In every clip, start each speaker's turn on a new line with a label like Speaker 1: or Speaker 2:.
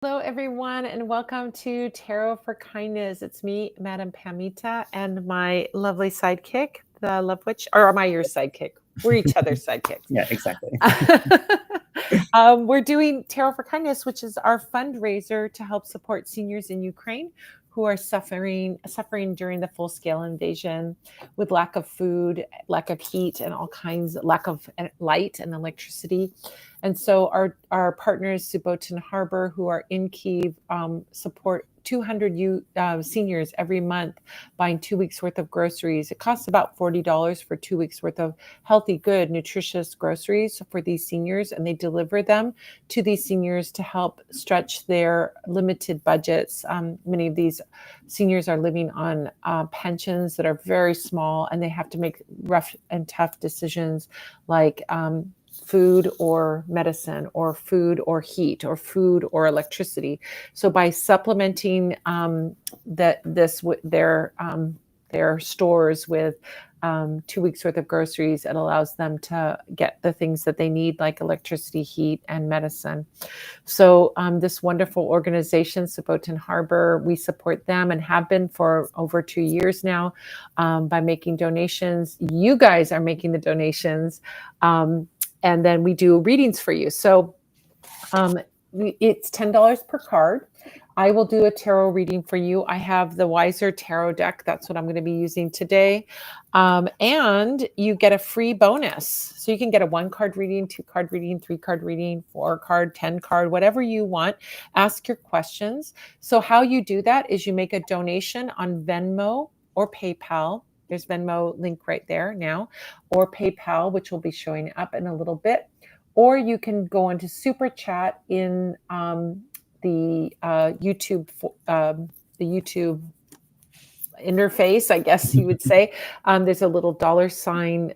Speaker 1: Hello, everyone, and welcome to Tarot for Kindness. It's me, Madam Pamita, and my lovely sidekick, the Love Witch. Or am I your sidekick? We're each other's sidekicks.
Speaker 2: Yeah, exactly.
Speaker 1: We're doing Tarot for Kindness, which is our fundraiser to help support seniors in Ukraine who are suffering during the full-scale invasion with lack of food, lack of heat, and all kinds, lack of light and electricity. And so our partners, Subotin Harbor, who are in Kyiv, support 200 seniors every month buying 2 weeks worth of groceries. It costs about $40 for 2 weeks worth of healthy, good, nutritious groceries for these seniors, and they deliver them to these seniors to help stretch their limited budgets. Many of these seniors are living on pensions that are very small, and they have to make rough and tough decisions like food or medicine, or food or heat, or food or electricity. So by supplementing their stores with 2 weeks worth of groceries, it allows them to get the things that they need, like electricity, heat, and medicine. So this wonderful organization, Subotin Harbor, we support them and have been for over 2 years now by making donations. You guys are making the donations. And then we do readings for you. So it's $10 per card. I will do a tarot reading for you. I have the Wiser Tarot deck. That's what I'm going to be using today. And you get a free bonus. So you can get a 1-card reading, 2-card reading, 3-card reading, 4-card, 10-card, whatever you want. Ask your questions. So how you do that is you make a donation on Venmo or PayPal. There's Venmo link right there now, or PayPal, which will be showing up in a little bit. Or you can go into Super Chat in the YouTube interface, I guess you would say. There's a little $sign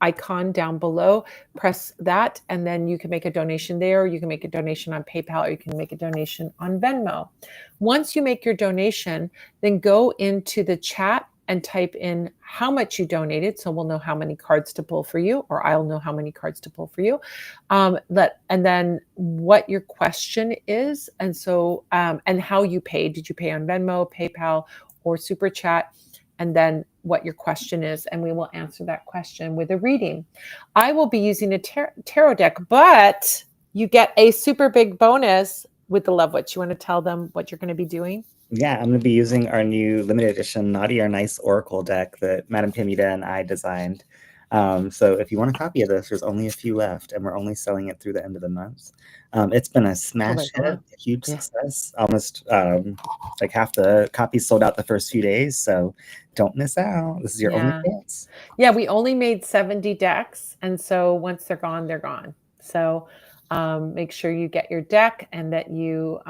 Speaker 1: icon down below. Press that, and then you can make a donation there. You can make a donation on PayPal, or you can make a donation on Venmo. Once you make your donation, then go into the chat and type in how much you donated, so we'll know how many cards to pull for you, or I'll know how many cards to pull for you. And then what your question is, and so and how you paid. Did you pay on Venmo, PayPal, or Super Chat? And then what your question is, and we will answer that question with a reading. I will be using a tarot deck, but you get a super big bonus with the Love Witch. You want to tell them what you're going to be doing?
Speaker 2: Yeah, I'm going to be using our new limited edition Naughty or Nice Oracle deck that Madam Pamita and I designed. So if you want a copy of this, there's only a few left, and we're only selling it through the end of the month. It's been a smash hit, a huge success. Almost like half the copies sold out the first few days, so don't miss out. This is your only chance.
Speaker 1: Yeah, we only made 70 decks, and so once they're gone, they're gone. So make sure you get your deck and that you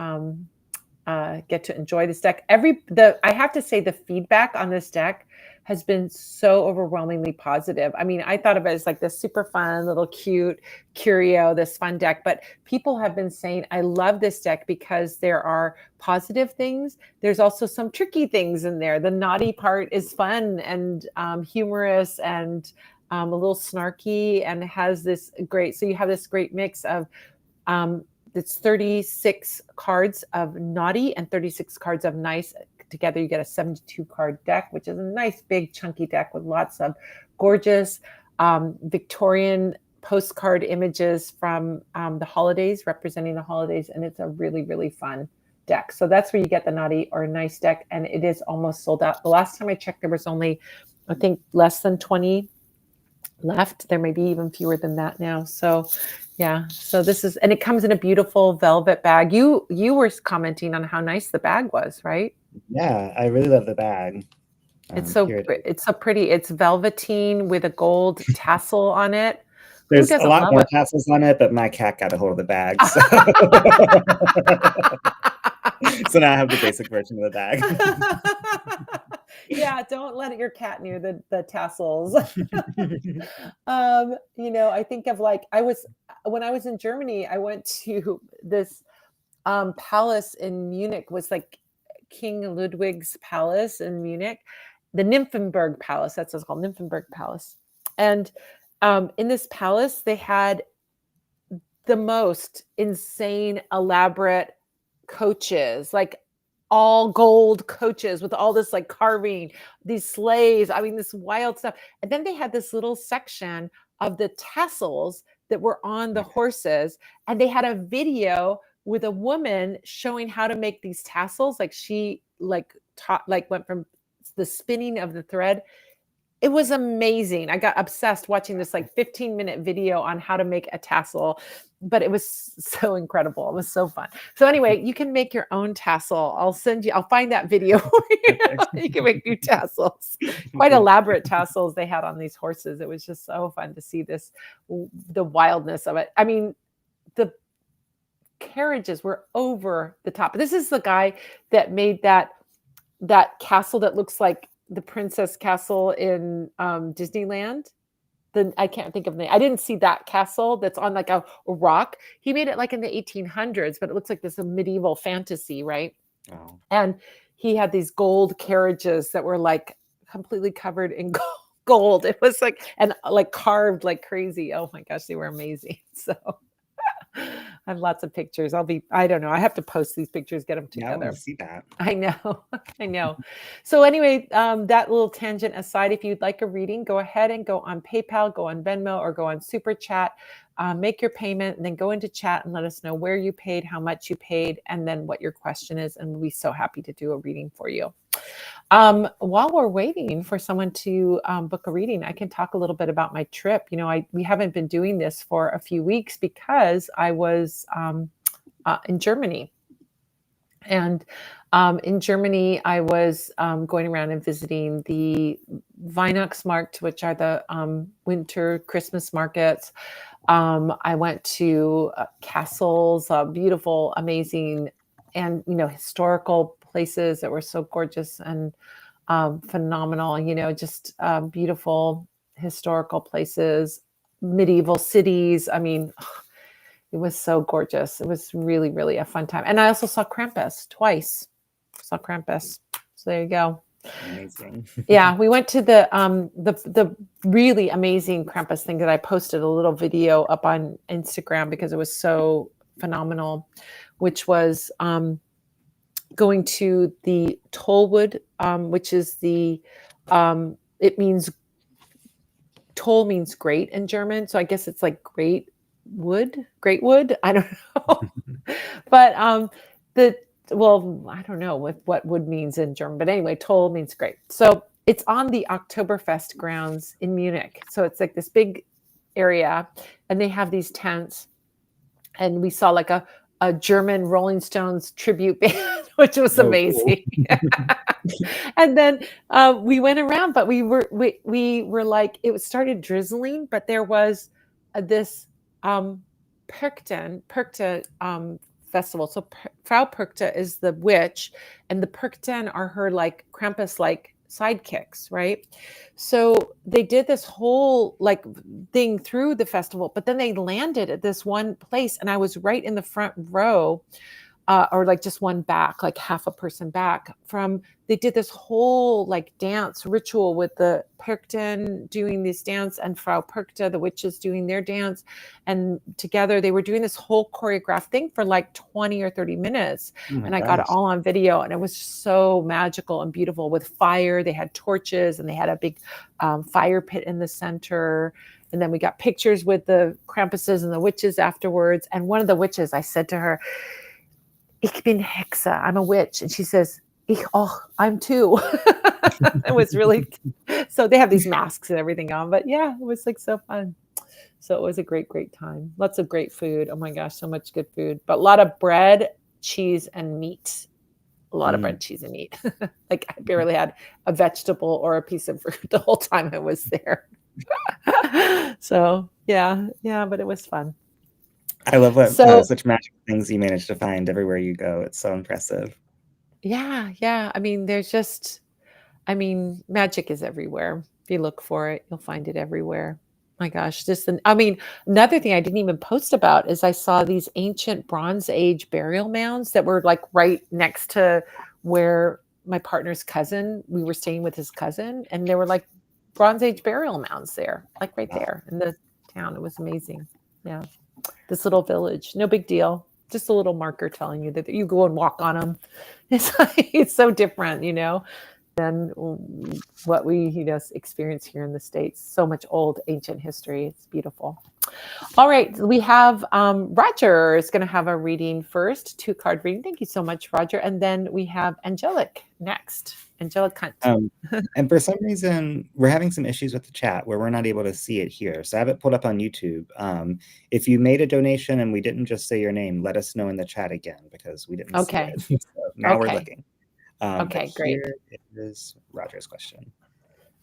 Speaker 1: get to enjoy this deck. I have to say, the feedback on this deck has been so overwhelmingly positive. I mean, I thought of it as like this super fun, little cute curio, this fun deck, but people have been saying, I love this deck because there are positive things. There's also some tricky things in there. The naughty part is fun and humorous and a little snarky, and has this great, so you have this great mix of it's 36 cards of naughty and 36 cards of nice. Together, you get a 72-card deck, which is a nice, big, chunky deck with lots of gorgeous Victorian postcard images from the holidays, representing the holidays. And it's a really, really fun deck. So that's where you get the naughty or nice deck. And it is almost sold out. The last time I checked, there was only, I think, less than 20 left. There may be even fewer than that now. So yeah, so this is, and it comes in a beautiful velvet bag. You were commenting on how nice the bag was, right?
Speaker 2: Yeah, I really love the bag.
Speaker 1: It's so pretty. It's velveteen with a gold tassel on it.
Speaker 2: There's a lot more tassels on it, but my cat got a hold of the bag. So, so now I have the basic version of the bag.
Speaker 1: Yeah, don't let your cat near the tassels. I think of when I was in Germany, I went to this palace in Munich, was like King Ludwig's palace in Munich, the Nymphenburg Palace. That's what it's called, Nymphenburg Palace. And in this palace, they had the most insane, elaborate coaches, like all gold coaches with all this like carving, these sleighs. I mean, this wild stuff. And then they had this little section of the tassels that were on the horses, and they had a video with a woman showing how to make these tassels. Like she like taught, like went from the spinning of the thread. It was amazing. I got obsessed watching this like 15-minute video on how to make a tassel, but it was so incredible. It was so fun. So anyway, you can make your own tassel. I'll find that video. You can make new tassels. Quite elaborate tassels they had on these horses. It was just so fun to see the wildness of it. I mean, the carriages were over the top. This is the guy that made that castle that looks like the Princess Castle in Disneyland. I can't think of the name. I didn't see that castle that's on like a rock. He made it like in the 1800s, but it looks like this medieval fantasy, right?
Speaker 2: Oh.
Speaker 1: And he had these gold carriages that were like completely covered in gold. It was like, and like carved like crazy. Oh my gosh, they were amazing. So I have lots of pictures. I don't know. I have to post these pictures, get them
Speaker 2: Yeah, I want
Speaker 1: together.
Speaker 2: to see that.
Speaker 1: I know. I know. So anyway, that little tangent aside, if you'd like a reading, go ahead and go on PayPal, go on Venmo, or go on Super Chat, make your payment, and then go into chat and let us know where you paid, how much you paid, and then what your question is. And we'll be so happy to do a reading for you. While we're waiting for someone to book a reading, I can talk a little bit about my trip. You know, we haven't been doing this for a few weeks because I was in Germany. And in Germany, I was going around and visiting the Weihnachtsmarkt, which are the winter Christmas markets. I went to castles, beautiful, amazing, and historical places that were so gorgeous and phenomenal. Just beautiful historical places, medieval cities. I mean, it was so gorgeous. It was really, really a fun time. And I also saw Krampus twice. Saw Krampus. So there you go.
Speaker 2: Amazing.
Speaker 1: Yeah, we went to the really amazing Krampus thing that I posted a little video up on Instagram because it was so phenomenal, which was going to the Tollwood, which is it means, Toll means great in German. So I guess it's like great wood. I don't know. But I don't know what wood means in German, but anyway, Toll means great. So it's on the Oktoberfest grounds in Munich. So it's like this big area, and they have these tents, and we saw like a German Rolling Stones tribute band, which was amazing. Cool. And then we went around, but we were like, it started drizzling, but there was this Perkte festival. So Frau Perkte is the witch, and the Perkten are her like Krampus like sidekicks, right? So they did this whole like thing through the festival, but then they landed at this one place, and I was right in the front row. Or like just one back, like half a person back from, they did this whole like dance ritual with the Perkten doing this dance and Frau Perkte, the witches, doing their dance. And together they were doing this whole choreographed thing for like 20 or 30 minutes. And I got it all on video, and it was so magical and beautiful with fire. They had torches, and they had a big fire pit in the center. And then we got pictures with the Krampuses and the witches afterwards. And one of the witches, I said to her, "Ich bin Hexe, I'm a witch." And she says, I'm too. It was really, so they have these masks and everything on, but yeah, it was like so fun. So it was a great, great time. Lots of great food. Oh my gosh, so much good food, but a lot of bread, cheese, and meat. A lot of bread, cheese, and meat. Like I barely had a vegetable or a piece of fruit the whole time I was there. So yeah, but it was fun.
Speaker 2: I love what such magical things you manage to find everywhere you go. It's so impressive.
Speaker 1: Yeah. I mean, magic is everywhere. If you look for it, you'll find it everywhere. My gosh, another thing I didn't even post about is I saw these ancient Bronze Age burial mounds that were like right next to where my partner's cousin, we were staying with his cousin, and there were like Bronze Age burial mounds there, like right there in the town. It was amazing. Yeah. This little village, no big deal. just a little marker telling you that you go and walk on them. It's like, it's so different, than what we, experience here in the States. So much old, ancient history. It's beautiful. All right, we have Roger is going to have a reading first, 2-card reading. Thank you so much, Roger. And then we have Angelic next. Angelic Hunt.
Speaker 2: And for some reason, we're having some issues with the chat where we're not able to see it here. So I have it pulled up on YouTube. If you made a donation and we didn't just say your name, let us know in the chat again because we didn't see it. So now we're looking.
Speaker 1: Okay, great.
Speaker 2: Here is Roger's question.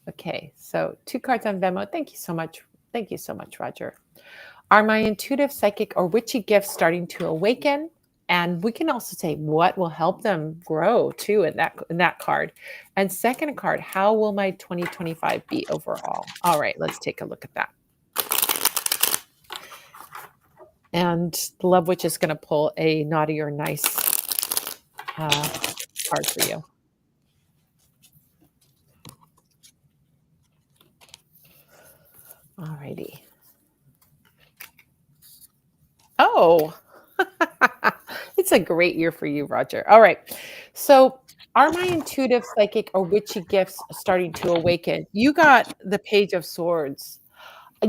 Speaker 1: Okay, so 2 cards on Venmo. Thank you so much. Thank you so much, Roger. Are my intuitive, psychic, or witchy gifts starting to awaken? And we can also say what will help them grow too in that card. And second card, how will my 2025 be overall? All right, let's take a look at that. And the Love Witch is going to pull a naughty or nice card for you. All righty. Oh, it's a great year for you, Roger. All right. So, are my intuitive, psychic, or witchy gifts starting to awaken? You got the Page of Swords. I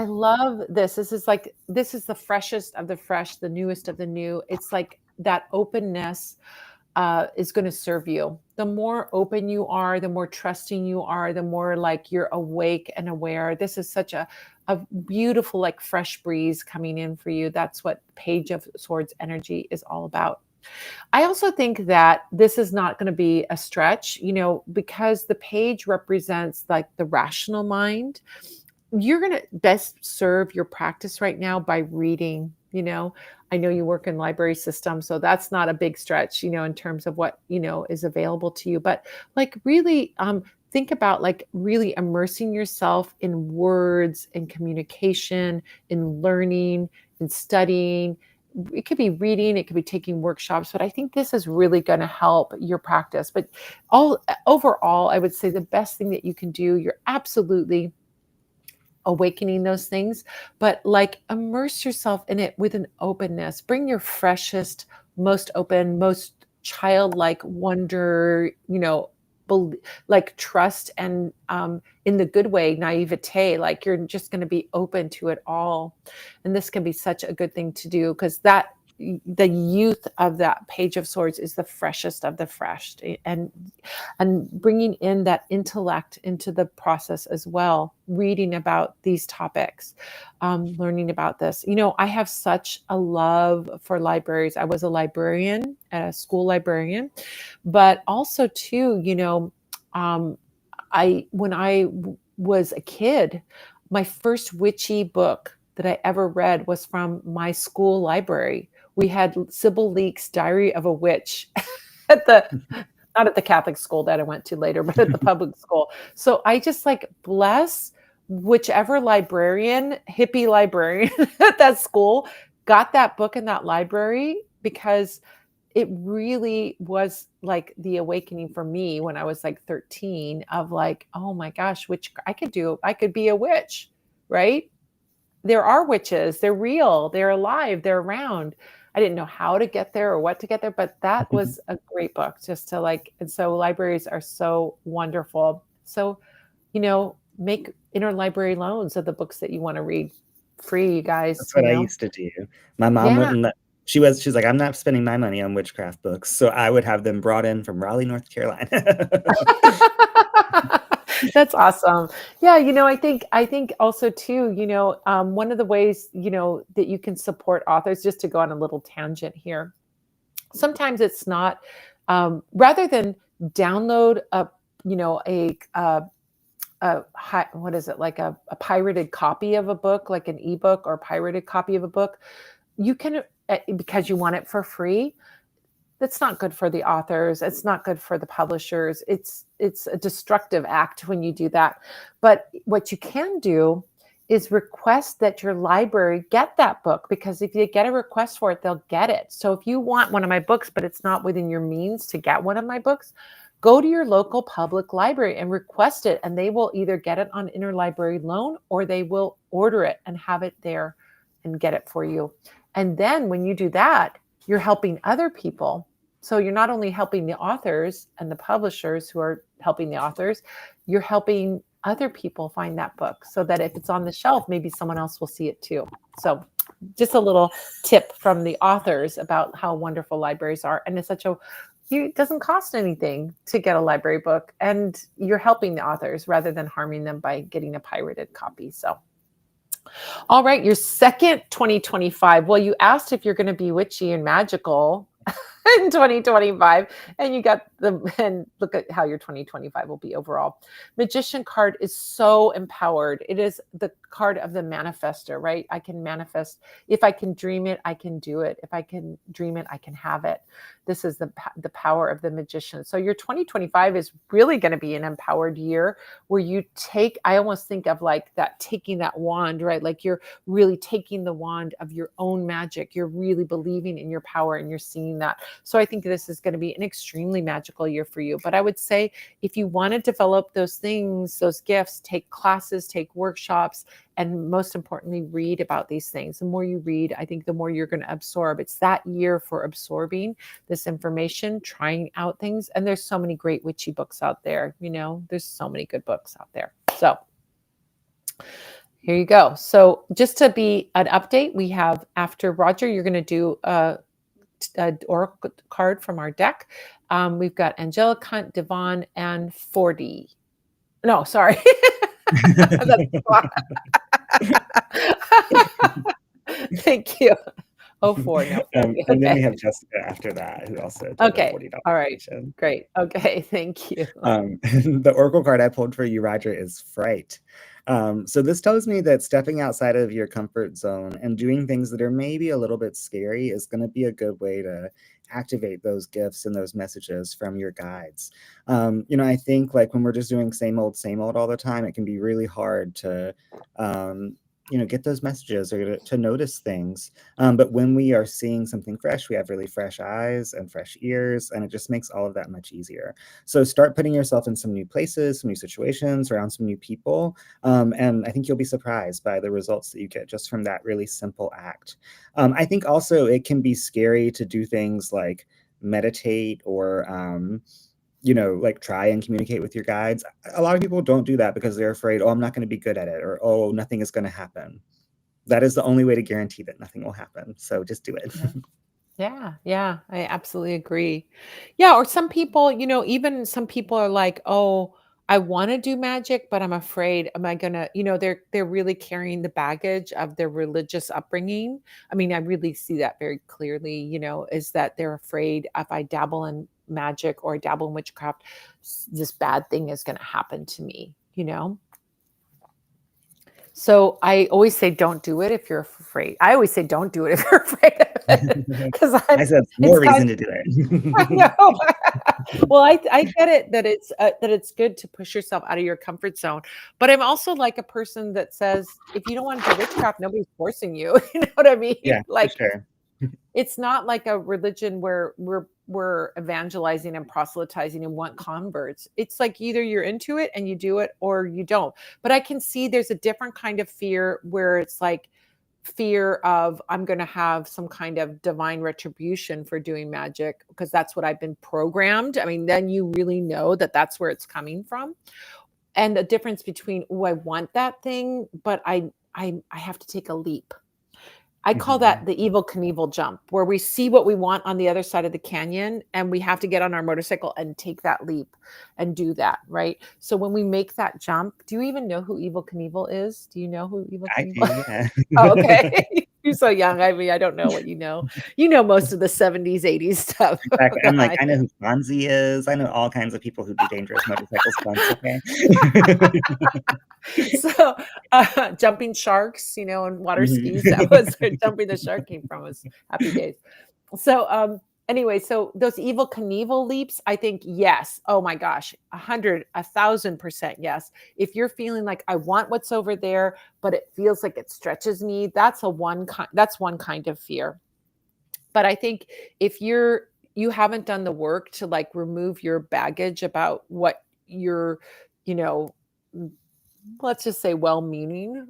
Speaker 1: love this. This is the freshest of the fresh, the newest of the new. It's like that openness is going to serve you. The more open you are, the more trusting you are, the more like you're awake and aware. This is such a beautiful, like fresh breeze coming in for you. That's what Page of Swords energy is all about. I also think that this is not going to be a stretch, because the page represents like the rational mind. You're going to best serve your practice right now by reading. I know you work in library systems, so that's not a big stretch, in terms of what, is available to you. But like really think about like really immersing yourself in words and communication, in learning, in studying. It could be reading, it could be taking workshops, but I think this is really going to help your practice. But overall, I would say the best thing that you can do, you're absolutely awakening those things, but like immerse yourself in it with an openness. Bring your freshest, most open, most childlike wonder, like trust and in the good way, naivete, like you're just going to be open to it all. And this can be such a good thing to do because the youth of that Page of Swords is the freshest of the fresh, and bringing in that intellect into the process as well, reading about these topics, learning about this. I have such a love for libraries. I was a librarian, a school librarian, but also too, when I was a kid, my first witchy book that I ever read was from my school library. We had Sybil Leek's Diary of a Witch at not at the Catholic school that I went to later, but at the public school. So I just like bless whichever librarian, hippie librarian at that school got that book in that library, because it really was like the awakening for me when I was like 13 of like, oh my gosh, I could be a witch, right? There are witches. They're real. They're alive. They're around. I didn't know how to get there or what to get there, but that was a great book just to like, and so libraries are so wonderful. So, make interlibrary loans of the books that you want to read free, you guys.
Speaker 2: That's what I used to do. My mom wouldn't let, she's like, I'm not spending my money on witchcraft books. So I would have them brought in from Raleigh, North Carolina.
Speaker 1: That's awesome. Yeah, I think also too, one of the ways, that you can support authors, just to go on a little tangent here. Sometimes it's not, rather than download what is it, like a pirated copy of a book, like an ebook or pirated copy of a book, you can, because you want it for free. That's not good for the authors. It's not good for the publishers. It's a destructive act when you do that. But what you can do is request that your library get that book, because if you get a request for it, they'll get it. So if you want one of my books, but it's not within your means to get one of my books, go to your local public library and request it, and they will either get it on interlibrary loan or they will order it and have it there and get it for you. And then when you do that, you're helping other people. So you're not only helping the authors and the publishers who are helping the authors, you're helping other people find that book so that if it's on the shelf, maybe someone else will see it too. So just a little tip from the authors about how wonderful libraries are. And it's such a, it doesn't cost anything to get a library book, and you're helping the authors rather than harming them by getting a pirated copy. So all right, your second 2025. Well, you asked if you're going to be witchy and magical in 2025, and you got and look at how your 2025 will be overall. Magician card is so empowered. It is the card of the manifester, right? I can manifest. If I can dream it, I can do it. If I can dream it, I can have it. This is the power of the magician. So your 2025 is really going to be an empowered year where you take, I almost think of like that, taking that wand, right? Like you're really taking the wand of your own magic. You're really believing in your power and you're seeing that. So I think this is going to be an extremely magical year for you. But I would say if you want to develop those things, those gifts, take classes, take workshops, and most importantly, read about these things. The more you read, I think the more you're going to absorb. It's that year for absorbing this information, trying out things. And there's so many great witchy books out there. You know, there's so many good books out there. So here you go. So just to be an update, we have, after Roger, you're going to do a oracle card from our deck. We've got Angelic Hunt, Devon, and 40. No, sorry. Thank you. Oh, 4, no, 40.
Speaker 2: And then
Speaker 1: Okay.
Speaker 2: we have Jessica after that, who also did a
Speaker 1: Okay.
Speaker 2: $40
Speaker 1: All right.
Speaker 2: donation.
Speaker 1: Great. Okay. Thank you.
Speaker 2: The oracle card I pulled for you, Roger, is Fright. So this tells me that stepping outside of your comfort zone and doing things that are maybe a little bit scary is going to be a good way to activate those gifts and those messages from your guides. I think like when we're just doing same old all the time, it can be really hard to get those messages or to notice things. But when we are seeing something fresh, we have really fresh eyes and fresh ears, and it just makes all of that much easier. So start putting yourself in some new places, some new situations, around some new people. And I think you'll be surprised by the results that you get just from that really simple act. I think also it can be scary to do things like meditate or like try and communicate with your guides. A lot of people don't do that because they're afraid, oh, I'm not going to be good at it, or oh, nothing is going to happen. That is the only way to guarantee that nothing will happen. So just do it.
Speaker 1: Yeah, I absolutely agree. Yeah, or some people, even some people are like, "Oh, I want to do magic, but I'm afraid. Am I gonna?" They're really carrying the baggage of their religious upbringing. I mean, I really see that very clearly. Is that they're afraid if I dabble in magic or dabble in witchcraft, this bad thing is going to happen to me. So I always say, don't do it if you're afraid. I always say, don't do it if you're afraid of it, because
Speaker 2: I said more reason to do
Speaker 1: I
Speaker 2: it.
Speaker 1: know. Well, I get it that it's good to push yourself out of your comfort zone, but I'm also like a person that says, if you don't want to do witchcraft, nobody's forcing you. You know what I mean?
Speaker 2: Yeah, for
Speaker 1: Like,
Speaker 2: sure.
Speaker 1: it's not like a religion where we're evangelizing and proselytizing and want converts. It's like either you're into it and you do it or you don't. But I can see there's a different kind of fear where it's like fear of, I'm going to have some kind of divine retribution for doing magic because that's what I've been programmed. I mean, then you really know that that's where it's coming from. And the difference between, oh, I want that thing, but I have to take a leap. I call that the Evel Knievel jump, where we see what we want on the other side of the canyon and we have to get on our motorcycle and take that leap and do that, right? So when we make that jump, do you even know who Evel Knievel is? Do you know who Evel
Speaker 2: I
Speaker 1: Knievel
Speaker 2: do,
Speaker 1: is?
Speaker 2: yeah.
Speaker 1: Oh, okay. You're so young. I mean, I don't know what you know. You know most of the 70s, 80s stuff.
Speaker 2: Exactly.
Speaker 1: Go
Speaker 2: I'm like,
Speaker 1: on.
Speaker 2: I know who Fonzie is. I know all kinds of people who do dangerous motorcycle stunts, okay?
Speaker 1: So jumping sharks, and water skis, that
Speaker 2: Mhm.
Speaker 1: was where jumping the shark came from, was Happy Days. So anyway, so those Evel Knievel leaps, I think, yes. Oh my gosh, 1,000% yes. If you're feeling like I want what's over there, but it feels like it stretches me, that's one kind of fear. But I think if you haven't done the work to like remove your baggage about what you're, you know, let's just say well-meaning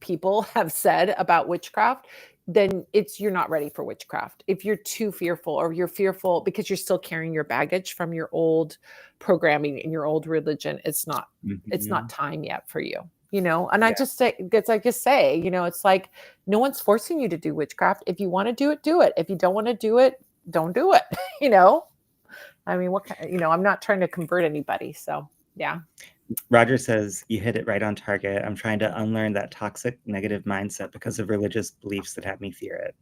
Speaker 1: people have said about witchcraft, then you're not ready for witchcraft. If you're too fearful, or you're fearful because you're still carrying your baggage from your old programming and your old religion, it's not
Speaker 2: Mhm.
Speaker 1: time yet for you. And I
Speaker 2: Yeah.
Speaker 1: just say, it's like, just say, it's like, no one's forcing you to do witchcraft. If you want to do it, do it. If you don't want to do it, don't do it. I mean, I'm not trying to convert anybody. So yeah.
Speaker 2: Roger says, you hit it right on target. I'm trying to unlearn that toxic negative mindset because of religious beliefs that have me fear it.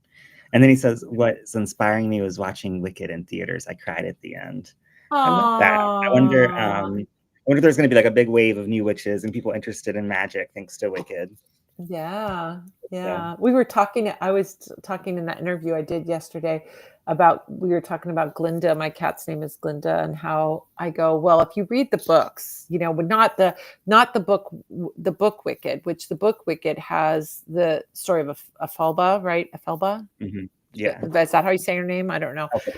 Speaker 2: And then he says, what's inspiring me was watching Wicked in theaters. I cried at the end. I love that.
Speaker 1: Aww.
Speaker 2: I wonder if there's going to be like a big wave of new witches and people interested in magic thanks to Wicked.
Speaker 1: Yeah.
Speaker 2: So,
Speaker 1: Yeah. I was talking in that interview I did yesterday we were talking about Glinda. My cat's name is Glinda, and how I go, well, if you read the books, but not the book Wicked, which the book Wicked has the story of Ephelba, right? Ephelba?
Speaker 2: yeah.
Speaker 1: Is that how you say her name? I don't know.
Speaker 2: Okay.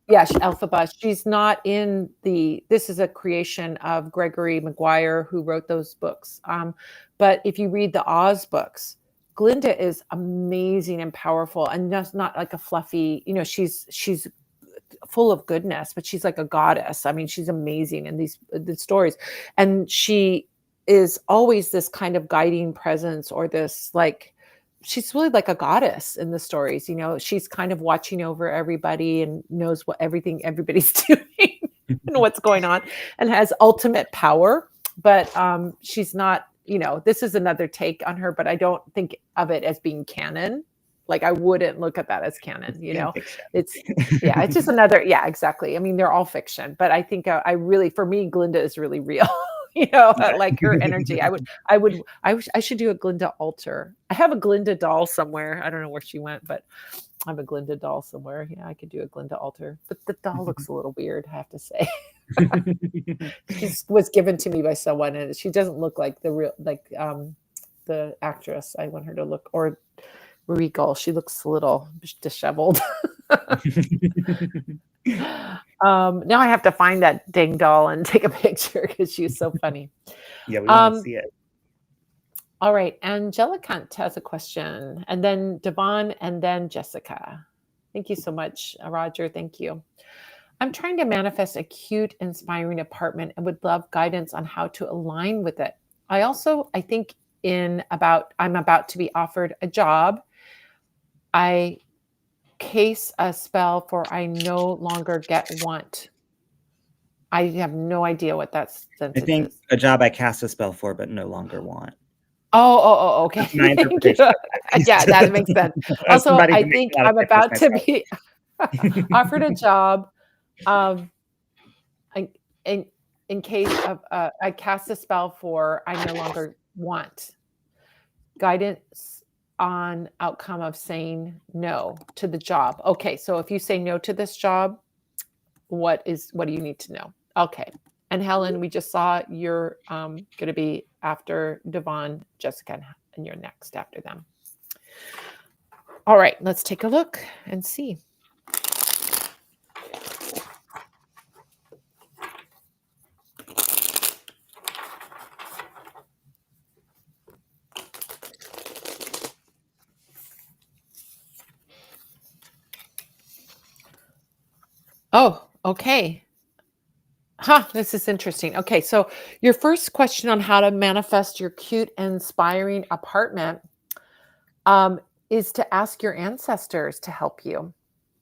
Speaker 1: Yeah, Elphaba. She's not in this is a creation of Gregory Maguire, who wrote those books. But if you read the Oz books, Glinda is amazing and powerful, and just not like a fluffy, she's full of goodness, but she's like a goddess. I mean, she's amazing in the stories. And she is always this kind of guiding presence, or this like, she's really like a goddess in the stories. She's kind of watching over everybody and knows what everybody's doing and what's going on, and has ultimate power. But she's not, this is another take on her, but I don't think of it as being canon. Like, I wouldn't look at that as canon.
Speaker 2: Fan fiction.
Speaker 1: It's yeah, it's just another, yeah, exactly. I mean, they're all fiction, but I think I really, for me, Glinda is really real. Like her energy. I should do a Glinda altar. I have a Glinda doll somewhere. I don't know where she went, but I have a Glinda doll somewhere. Yeah, I could do a Glinda altar, but the doll looks a little weird, I have to say. She was given to me by someone, and she doesn't look like the actress I want her to look, or regal. She looks a little disheveled. Now I have to find that dang doll and take a picture, because she's so funny.
Speaker 2: Yeah, we want to see it.
Speaker 1: All right. Angelica has a question, and then Devon, and then Jessica. Thank you so much, Roger. Thank you. I'm trying to manifest a cute, inspiring apartment and would love guidance on how to align with it. I think I'm about to be offered a job. I case a spell for I no longer want. I have no idea what that sentence
Speaker 2: I think
Speaker 1: is.
Speaker 2: a job I cast a spell for but no longer want.
Speaker 1: Okay.
Speaker 2: That's my interpretation of that.
Speaker 1: Yeah, that makes sense. Also,
Speaker 2: Somebody
Speaker 1: I
Speaker 2: can make
Speaker 1: think
Speaker 2: a lot of
Speaker 1: I'm
Speaker 2: sense
Speaker 1: about to
Speaker 2: myself.
Speaker 1: be offered a job. In, in case of I cast a spell for I no longer want. Guidance on outcome of saying no to the job. Okay, so if you say no to this job, what do you need to know? Okay. And Helen, we just saw you're going to be after Devon, Jessica, and you're next after them. All right, let's take a look and see. Oh, okay. This is interesting. Okay, so your first question on how to manifest your cute, inspiring apartment is to ask your ancestors to help you.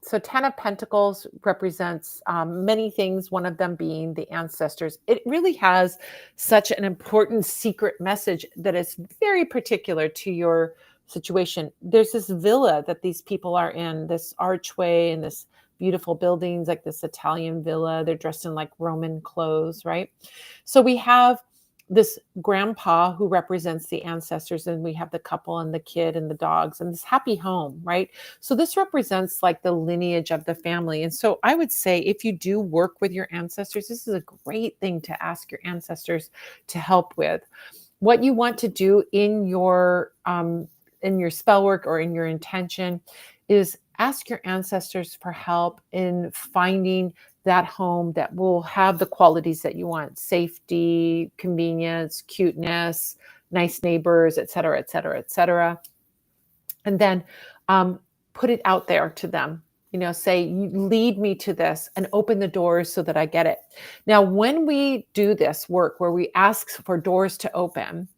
Speaker 1: So 10 of Pentacles represents many things, one of them being the ancestors. It really has such an important secret message that is very particular to your situation. There's this villa that these people are in, this archway and this beautiful buildings, like this Italian villa. They're dressed in like Roman clothes, right? So we have this grandpa who represents the ancestors, and we have the couple and the kid and the dogs and this happy home, right? So this represents like the lineage of the family. And so I would say, if you do work with your ancestors, this is a great thing to ask your ancestors to help with. What you want to do in your spell work or in your intention is ask your ancestors for help in finding that home that will have the qualities that you want: safety, convenience, cuteness, nice neighbors, et cetera, et cetera, et cetera. And then put it out there to them. Say, you lead me to this and open the doors so that I get it. Now, when we do this work where we ask for doors to open,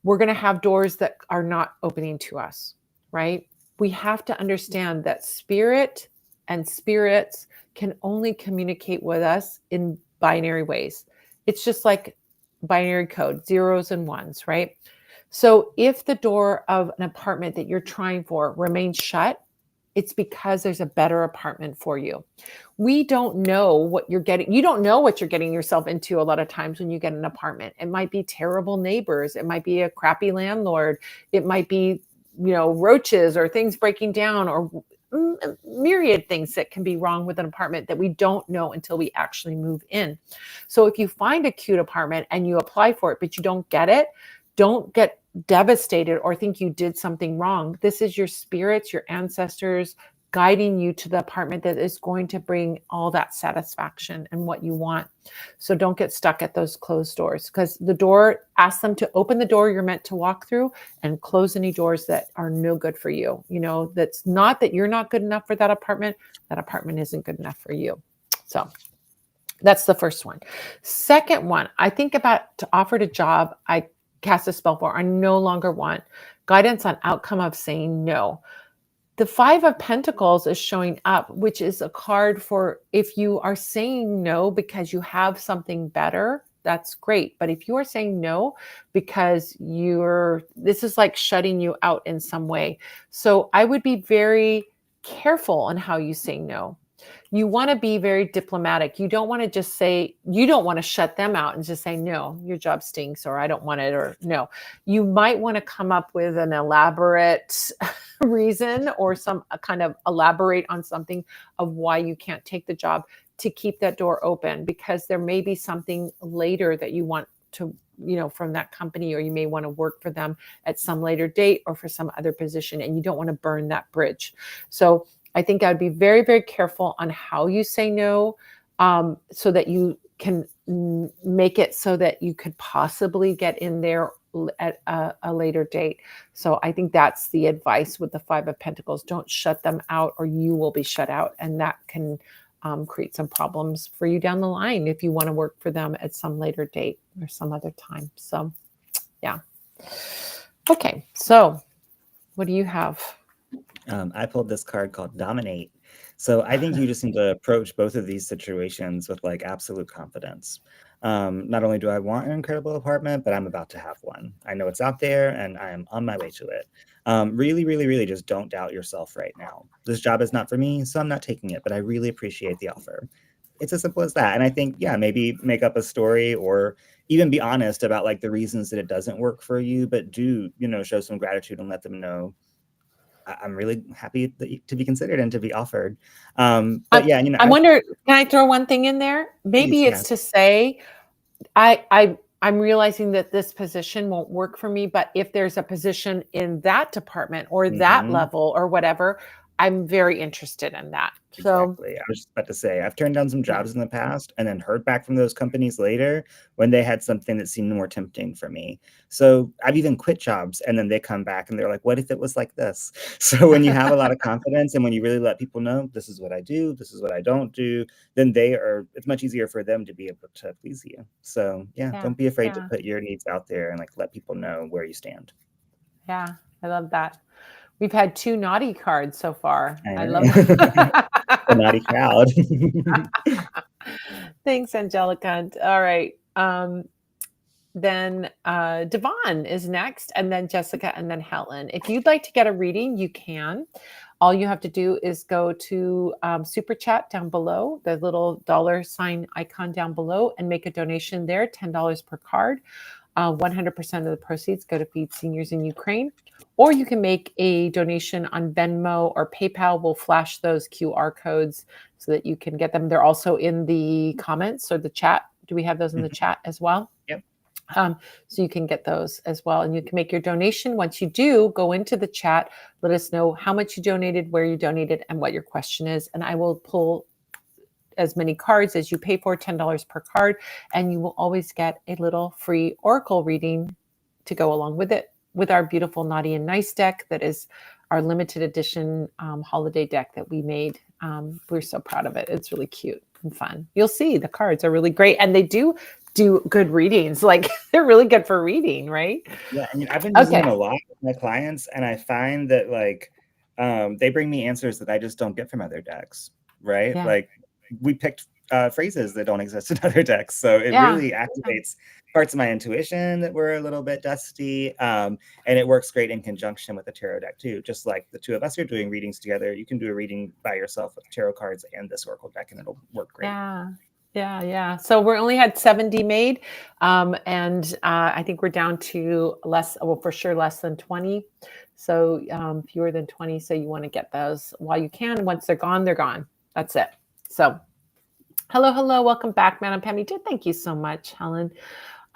Speaker 1: we're going to have doors that are not opening to us, right? We have to understand that spirit and spirits can only communicate with us in binary ways. It's just like binary code, zeros and ones, right? So if the door of an apartment that you're trying for remains shut, it's because there's a better apartment for you. We don't know what you're getting. You don't know what you're getting yourself into a lot of times when you get an apartment. It might be terrible neighbors. It might be a crappy landlord. It might be, roaches or things breaking down or myriad things that can be wrong with an apartment that we don't know until we actually move in. So if you find a cute apartment and you apply for it, but you don't get it, don't get devastated or think you did something wrong. This is your spirits, your ancestors guiding you to the apartment that is going to bring all that satisfaction and what you want. So don't get stuck at those closed doors, because the door, ask them to open the door you're meant to walk through and close any doors that are no good for you. That's not that you're not good enough for that apartment isn't good enough for you. So that's the first one. Second one, I think about to offered a job I cast a spell for, I no longer want guidance on outcome of saying no. The Five of Pentacles is showing up, which is a card for if you are saying no because you have something better, that's great. But if you are saying no because this is like shutting you out in some way. So I would be very careful on how you say no. You want to be very diplomatic. You don't want to just say, you don't want to shut them out and just say, no, your job stinks, or I don't want it, or no. You might want to come up with an elaborate reason or some kind of elaborate on something of why you can't take the job to keep that door open, because there may be something later that you want to, from that company, or you may want to work for them at some later date or for some other position, and you don't want to burn that bridge. So I think I'd be very, very careful on how you say no, so that you can make it so that you could possibly get in there at a later date. So I think that's the advice with the Five of Pentacles. Don't shut them out, or you will be shut out. And that can create some problems for you down the line if you want to work for them at some later date or some other time. So, yeah. Okay. So what do you have?
Speaker 2: I pulled this card called Dominate. So I think you just need to approach both of these situations with like absolute confidence. Not only do I want an incredible apartment, but I'm about to have one. I know it's out there and I am on my way to it. Really, really, really just don't doubt yourself right now. This job is not for me, so I'm not taking it, but I really appreciate the offer. It's as simple as that. And I think, yeah, maybe make up a story or even be honest about like the reasons that it doesn't work for you, but do, show some gratitude and let them know I'm really happy to be considered and to be offered. But yeah,
Speaker 1: I wonder, can I throw one thing in there? Maybe
Speaker 2: please,
Speaker 1: it's to say, I'm realizing that this position won't work for me, but if there's a position in that department or that level or whatever, I'm very interested in that. So
Speaker 2: exactly. I was just about to say, I've turned down some
Speaker 1: yeah.
Speaker 2: jobs in the past and then heard back from those companies later when they had something that seemed more tempting for me. So I've even quit jobs and then they come back and they're like, what if it was like this? So when you have a lot of confidence and when you really let people know, this is what I do, this is what I don't do, then it's much easier for them to be able to please you. So yeah, don't be afraid to put your needs out there and like let people know where you stand.
Speaker 1: Yeah, I love that. We've had 2 naughty cards so far. I love
Speaker 2: The naughty crowd.
Speaker 1: Thanks, Angelica. All right. Then Devon is next, and then Jessica, and then Helen. If you'd like to get a reading, you can. All you have to do is go to Super Chat down below, the little $ icon down below, and make a donation there, $10 per card. 100% of the proceeds go to feed seniors in Ukraine. Or you can make a donation on Venmo or PayPal. We'll flash those QR codes so that you can get them. They're also in the comments or the chat. Do we have those in the chat as well?
Speaker 2: Yep.
Speaker 1: So you can get those as well. And you can make your donation. Once you do, go into the chat, let us know how much you donated, where you donated, and what your question is. And I will pull as many cards as you pay for, $10 per card. And you will always get a little free oracle reading to go along with it, with our beautiful Naughty and Nice deck that is our limited edition holiday deck that we made. We're so proud of it. It's really cute and fun. You'll see the cards are really great, and they do good readings. Like they're really good for reading, right?
Speaker 2: Yeah, I mean, I've been using
Speaker 1: Okay.
Speaker 2: them a lot with my clients, and I find that like they bring me answers that I just don't get from other decks, right?
Speaker 1: Yeah.
Speaker 2: Like we picked phrases that don't exist in other decks, so it
Speaker 1: Yeah.
Speaker 2: really activates parts of my intuition that were a little bit dusty, and it works great in conjunction with the tarot deck too. Just like the two of us are doing readings together, you can do a reading by yourself with tarot cards and this oracle deck, and it'll work great.
Speaker 1: Yeah. Yeah. So we only had 70 made. And I think we're down to for sure less than 20. So fewer than 20. So you want to get those while you can. Once they're gone, they're gone. That's it. So hello. Welcome back, Madam Pammy. Thank you so much, Helen.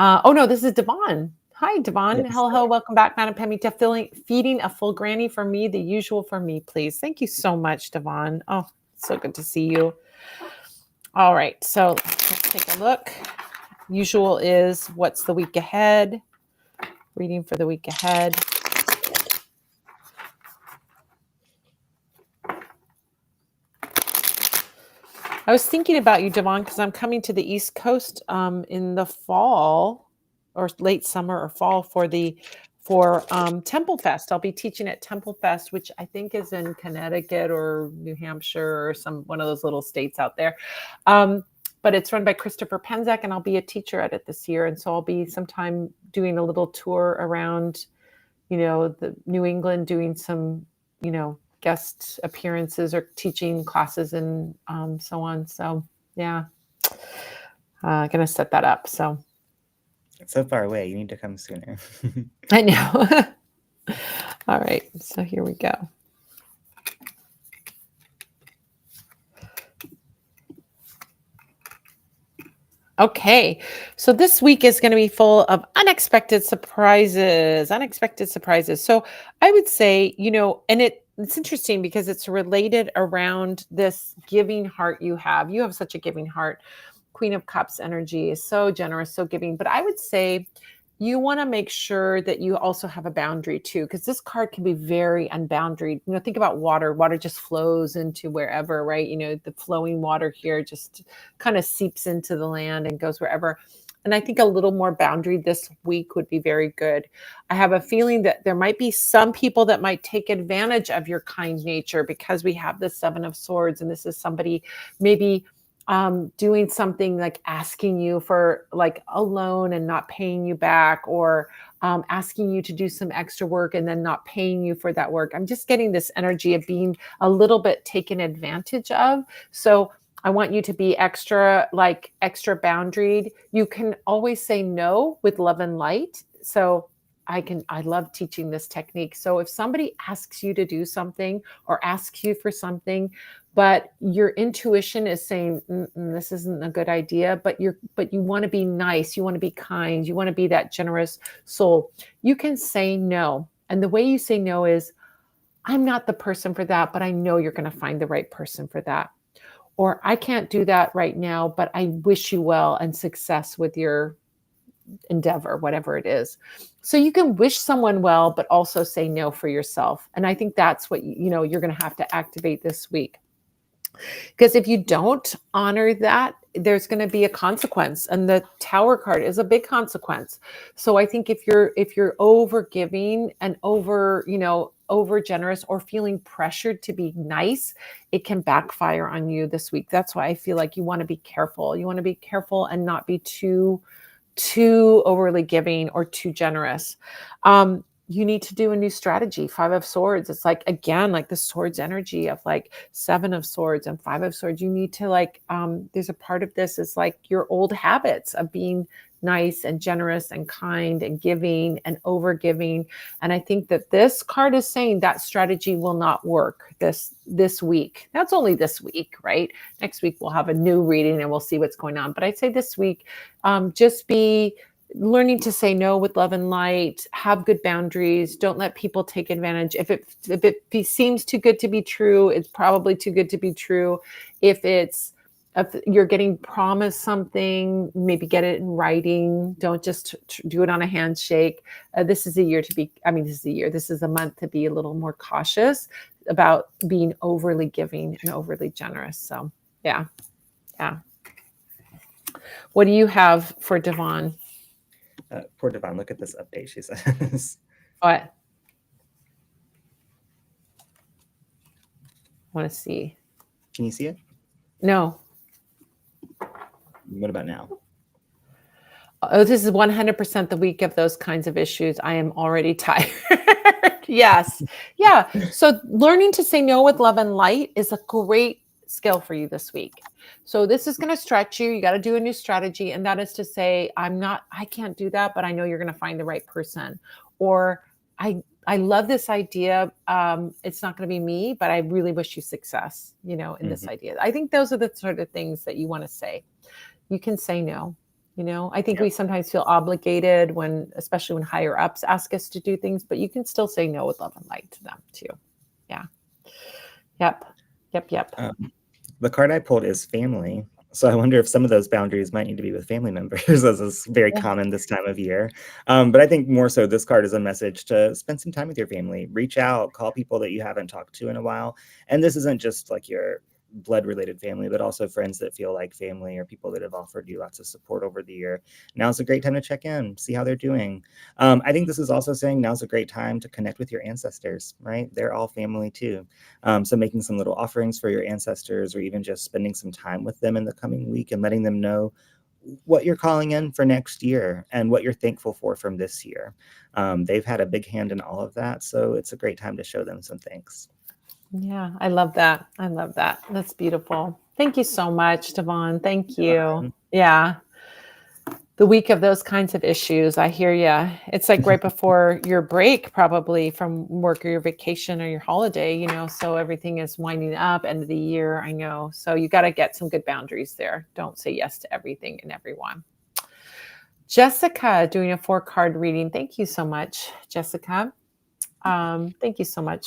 Speaker 1: Oh no, this is Devon. Hi, Devon.
Speaker 2: Yes.
Speaker 1: Hello. Welcome back, Madam Pammy. Feeding a full granny for me, the usual for me, please. Thank you so much, Devon. Oh, so good to see you. All right, so let's take a look. Usual is what's the week ahead? Reading for the week ahead. I was thinking about you, Devon, because I'm coming to the East Coast in the fall or late summer or fall for Temple Fest. I'll be teaching at Temple Fest, which I think is in Connecticut or New Hampshire or one of those little states out there. But it's run by Christopher Penzak, and I'll be a teacher at it this year. And so I'll be sometime doing a little tour around, the New England, doing some, guest appearances or teaching classes and so on. So yeah, gonna set that up. So
Speaker 2: It's so far away. You need to come sooner.
Speaker 1: I know. All right, so here we go. Okay, so this week is going to be full of unexpected surprises. So I would say, and it's interesting because it's related around this giving heart you have. You have such a giving heart. Queen of Cups energy is so generous, so giving. But I would say you want to make sure that you also have a boundary too, because this card can be very unboundaried. Think about water. Water just flows into wherever, right? The flowing water here just kind of seeps into the land and goes wherever. And I think a little more boundary this week would be very good. I have a feeling that there might be some people that might take advantage of your kind nature because we have the Seven of Swords, and this is somebody maybe doing something like asking you for like a loan and not paying you back, or asking you to do some extra work and then not paying you for that work. I'm just getting this energy of being a little bit taken advantage of. So I want you to be extra boundaried. You can always say no with love and light. So I love teaching this technique. So if somebody asks you to do something or asks you for something, but your intuition is saying this isn't a good idea, but you want to be nice, you want to be kind, you want to be that generous soul, you can say no. And the way you say no is, I'm not the person for that, but I know you're going to find the right person for that. Or I can't do that right now, but I wish you well and success with your endeavor, whatever it is. So you can wish someone well, but also say no for yourself. And I think that's what you're going to have to activate this week. Because if you don't honor that, there's going to be a consequence, and the Tower card is a big consequence. So I think if you're over giving and over generous or feeling pressured to be nice, it can backfire on you this week. That's why I feel like you want to be careful. You want to be careful and not be too overly giving or too generous. You need to do a new strategy. 5 of Swords. It's like, again, like the swords energy of like 7 of Swords and 5 of Swords. You need to there's a part of this is like your old habits of being nice and generous and kind and giving and over giving. And I think that this card is saying that strategy will not work this week. That's only this week, right? Next week we'll have a new reading and we'll see what's going on. But I'd say this week, just be learning to say no with love and light, have good boundaries. Don't let people take advantage. If it seems too good to be true, it's probably too good to be true. If it's if you're getting promised something, maybe get it in writing. Don't just do it on a handshake. This is a year to be, I mean, this is a year, this is a month to be a little more cautious about being overly giving and overly generous. So, yeah. Yeah. What do you have for Devon?
Speaker 2: Poor Devon, look at this update, she says.
Speaker 1: What? Want to see?
Speaker 2: Can you see it?
Speaker 1: No.
Speaker 2: What about now?
Speaker 1: Oh, this is 100% the week of those kinds of issues. I am already tired. Yes. Yeah. So learning to say no with love and light is a great skill for you this week. So this is going to stretch you. You got to do a new strategy. And that is to say, I can't do that, but I know you're going to find the right person. Or I love this idea. It's not going to be me, but I really wish you success, in this idea. I think those are the sort of things that you want to say. You can say no. I think we sometimes feel obligated especially when higher ups ask us to do things, but you can still say no with love and light to them too. Yeah. Yep.
Speaker 2: The card I pulled is family. So I wonder if some of those boundaries might need to be with family members, as is very common this time of year. But I think more so this card is a message to spend some time with your family. Reach out, call people that you haven't talked to in a while. And this isn't just like your blood-related family, but also friends that feel like family or people that have offered you lots of support over the year. Now's a great time to check in, see how they're doing. I think this is also saying now's a great time to connect with your ancestors, right? They're all family too. So making some little offerings for your ancestors, or even just spending some time with them in the coming week and letting them know what you're calling in for next year and what you're thankful for from this year. They've had a big hand in all of that, so it's a great time to show them some thanks.
Speaker 1: Yeah, I love that. That's beautiful. Thank you so much, Devon. Thank you. Yeah. The week of those kinds of issues. I hear you. It's like right before your break, probably from work or your vacation or your holiday, so everything is winding up, end of the year. I know. So you got to get some good boundaries there. Don't say yes to everything and everyone. Jessica doing a 4-card reading. Thank you so much, Jessica. Thank you so much.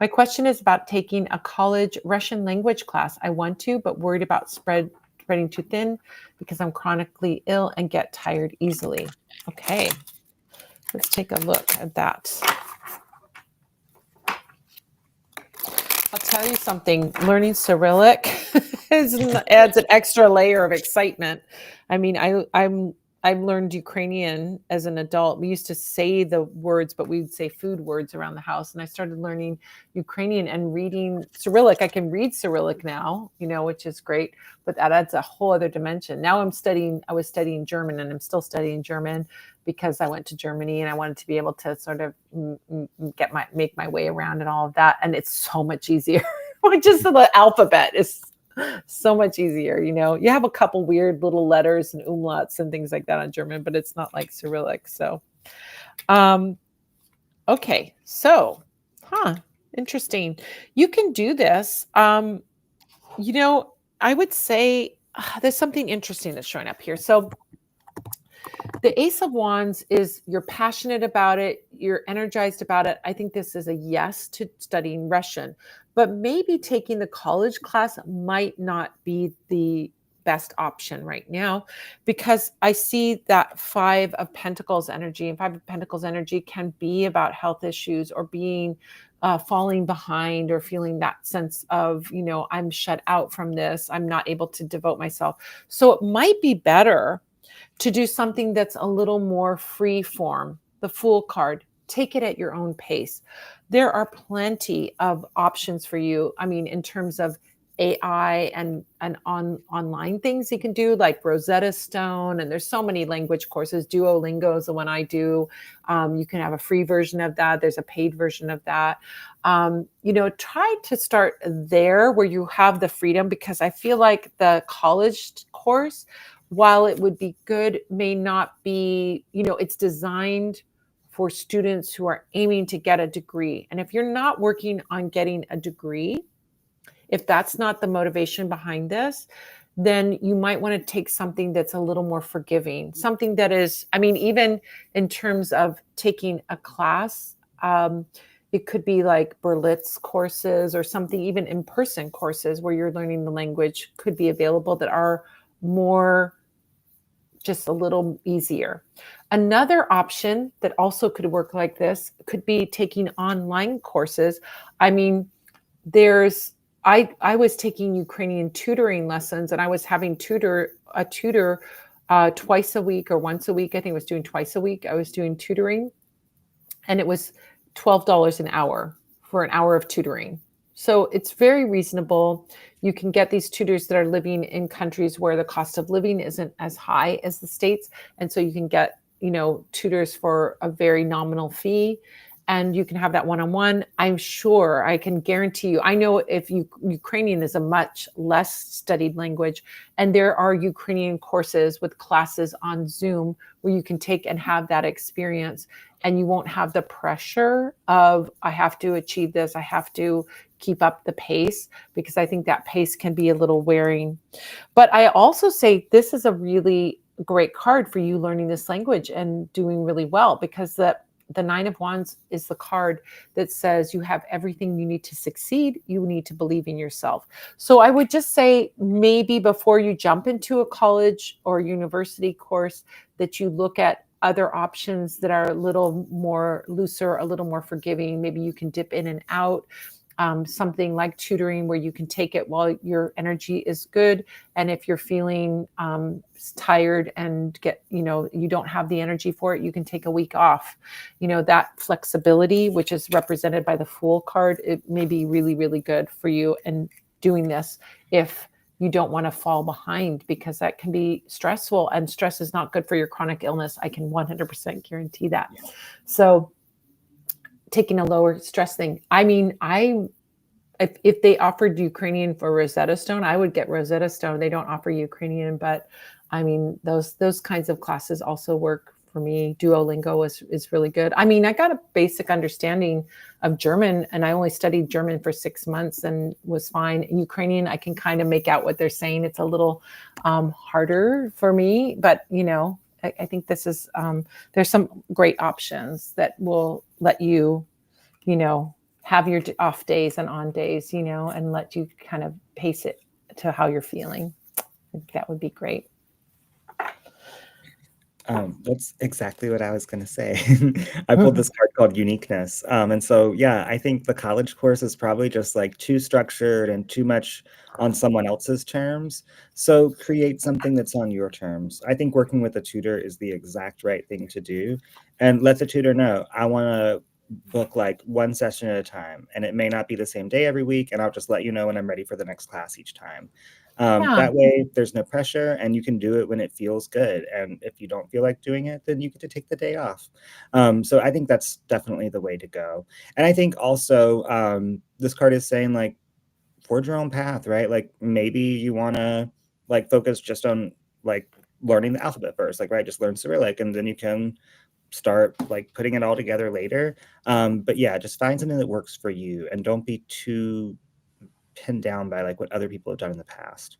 Speaker 1: My question is about taking a college Russian language class. I want to, but worried about spreading too thin because I'm chronically ill and get tired easily. Okay, let's take a look at that. I'll tell you something, learning Cyrillic adds an extra layer of excitement. I mean, I've learned Ukrainian as an adult. We used to say the words, but we'd say food words around the house. And I started learning Ukrainian and reading Cyrillic. I can read Cyrillic now, which is great, but that adds a whole other dimension. Now I was studying German, and I'm still studying German because I went to Germany and I wanted to be able to sort of make my way around and all of that. And it's so much easier. Just the alphabet is so much easier. You have a couple weird little letters and umlauts and things like that on German, but it's not like Cyrillic. So, okay. So, interesting. You can do this. I would say there's something interesting that's showing up here. So the Ace of Wands is you're passionate about it. You're energized about it. I think this is a yes to studying Russian, but maybe taking the college class might not be the best option right now, because I see that 5 of Pentacles energy, and 5 of Pentacles energy can be about health issues or being falling behind or feeling that sense of, I'm shut out from this. I'm not able to devote myself. So it might be better to do something that's a little more free form. The Fool card, take it at your own pace. There are plenty of options for you. I mean, in terms of AI and online things you can do, like Rosetta Stone, and there's so many language courses. Duolingo is the one I do. You can have a free version of that. There's a paid version of that. Try to start there where you have the freedom, because I feel like the college course, while it would be good, may not be, it's designed for students who are aiming to get a degree. And if you're not working on getting a degree, if that's not the motivation behind this, then you might want to take something that's a little more forgiving, something that is, even in terms of taking a class, it could be like Berlitz courses or something, even in-person courses where you're learning the language could be available that are more just a little easier. Another option that also could work like this could be taking online courses. I mean, there's I was taking Ukrainian tutoring lessons, and I was having a tutor twice a week or once a week. I think I was doing twice a week. I was doing tutoring, and it was $12 an hour for an hour of tutoring. So it's very reasonable. You can get these tutors that are living in countries where the cost of living isn't as high as the States. And so you can get, tutors for a very nominal fee, and you can have that one-on-one. I'm sure, I can guarantee you, I know if Ukrainian is a much less studied language, and there are Ukrainian courses with classes on Zoom where you can take and have that experience, and you won't have the pressure of, I have to achieve this, I have to keep up the pace, because I think that pace can be a little wearing. But I also say this is a really great card for you learning this language and doing really well, because the Nine of Wands is the card that says you have everything you need to succeed. You need to believe in yourself. So I would just say, maybe before you jump into a college or university course, that you look at other options that are a little more looser, a little more forgiving. Maybe you can dip in and out. Something like tutoring, where you can take it while your energy is good. And if you're feeling tired and you don't have the energy for it, you can take a week off. That flexibility, which is represented by the Fool card, it may be really, really good for you in doing this if you don't want to fall behind, because that can be stressful, and stress is not good for your chronic illness. I can 100% guarantee that.
Speaker 2: Yeah.
Speaker 1: So taking a lower stress thing. I mean, if they offered Ukrainian for Rosetta Stone, I would get Rosetta Stone. They don't offer Ukrainian, but I mean, those kinds of classes also work for me. Duolingo is really good. I mean, I got a basic understanding of German, and I only studied German for 6 months and was fine. Ukrainian, I can kind of make out what they're saying. It's a little harder for me, but I think this is there's some great options that will let you, have your off days and on days, and let you kind of pace it to how you're feeling. I think that would be great.
Speaker 2: That's exactly what I was going to say. I pulled this card called uniqueness. And so, yeah, I think the college course is probably just like too structured and too much on someone else's terms. So create something that's on your terms. I think working with a tutor is the exact right thing to do. And let the tutor know, I want to book like one session at a time. And it may not be the same day every week. And I'll just let you know when I'm ready for the next class each time.
Speaker 1: Yeah.
Speaker 2: That way there's no pressure, and you can do it when it feels good. And if you don't feel like doing it, then you get to take the day off. So I think that's definitely the way to go. And I think also this card is saying, like, forge your own path, right? Like, maybe you want to like focus just on like learning the alphabet first, like, right, just learn Cyrillic, and then you can start like putting it all together later. But yeah, just find something that works for you, and don't be too pinned down by like what other people have done in the past.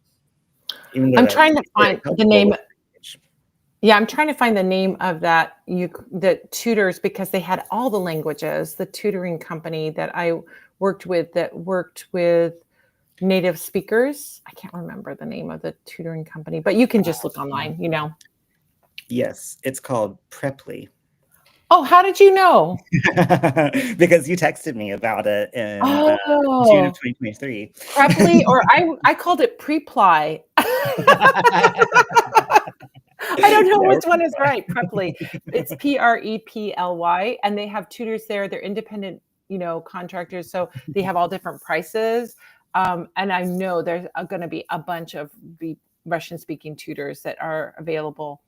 Speaker 2: Even though
Speaker 1: I'm
Speaker 2: that's
Speaker 1: trying to find the
Speaker 2: helpful
Speaker 1: name.
Speaker 2: with age.
Speaker 1: Yeah, I'm trying to find the name of the tutors, because they had all the languages. The tutoring company that I worked with that worked with native speakers. I can't remember the name of the tutoring company, but you can just look online,
Speaker 2: Yes, it's called Preply.
Speaker 1: Oh, how did you know?
Speaker 2: Because you texted me about it in June of
Speaker 1: Oh,
Speaker 2: 2023.
Speaker 1: Preply, or I called it Preply. I don't know
Speaker 2: No.
Speaker 1: which one is right. Preply. It's Preply, and they have tutors there. They're independent, contractors, so they have all different prices. And I know there's going to be a bunch of Russian-speaking tutors that are available.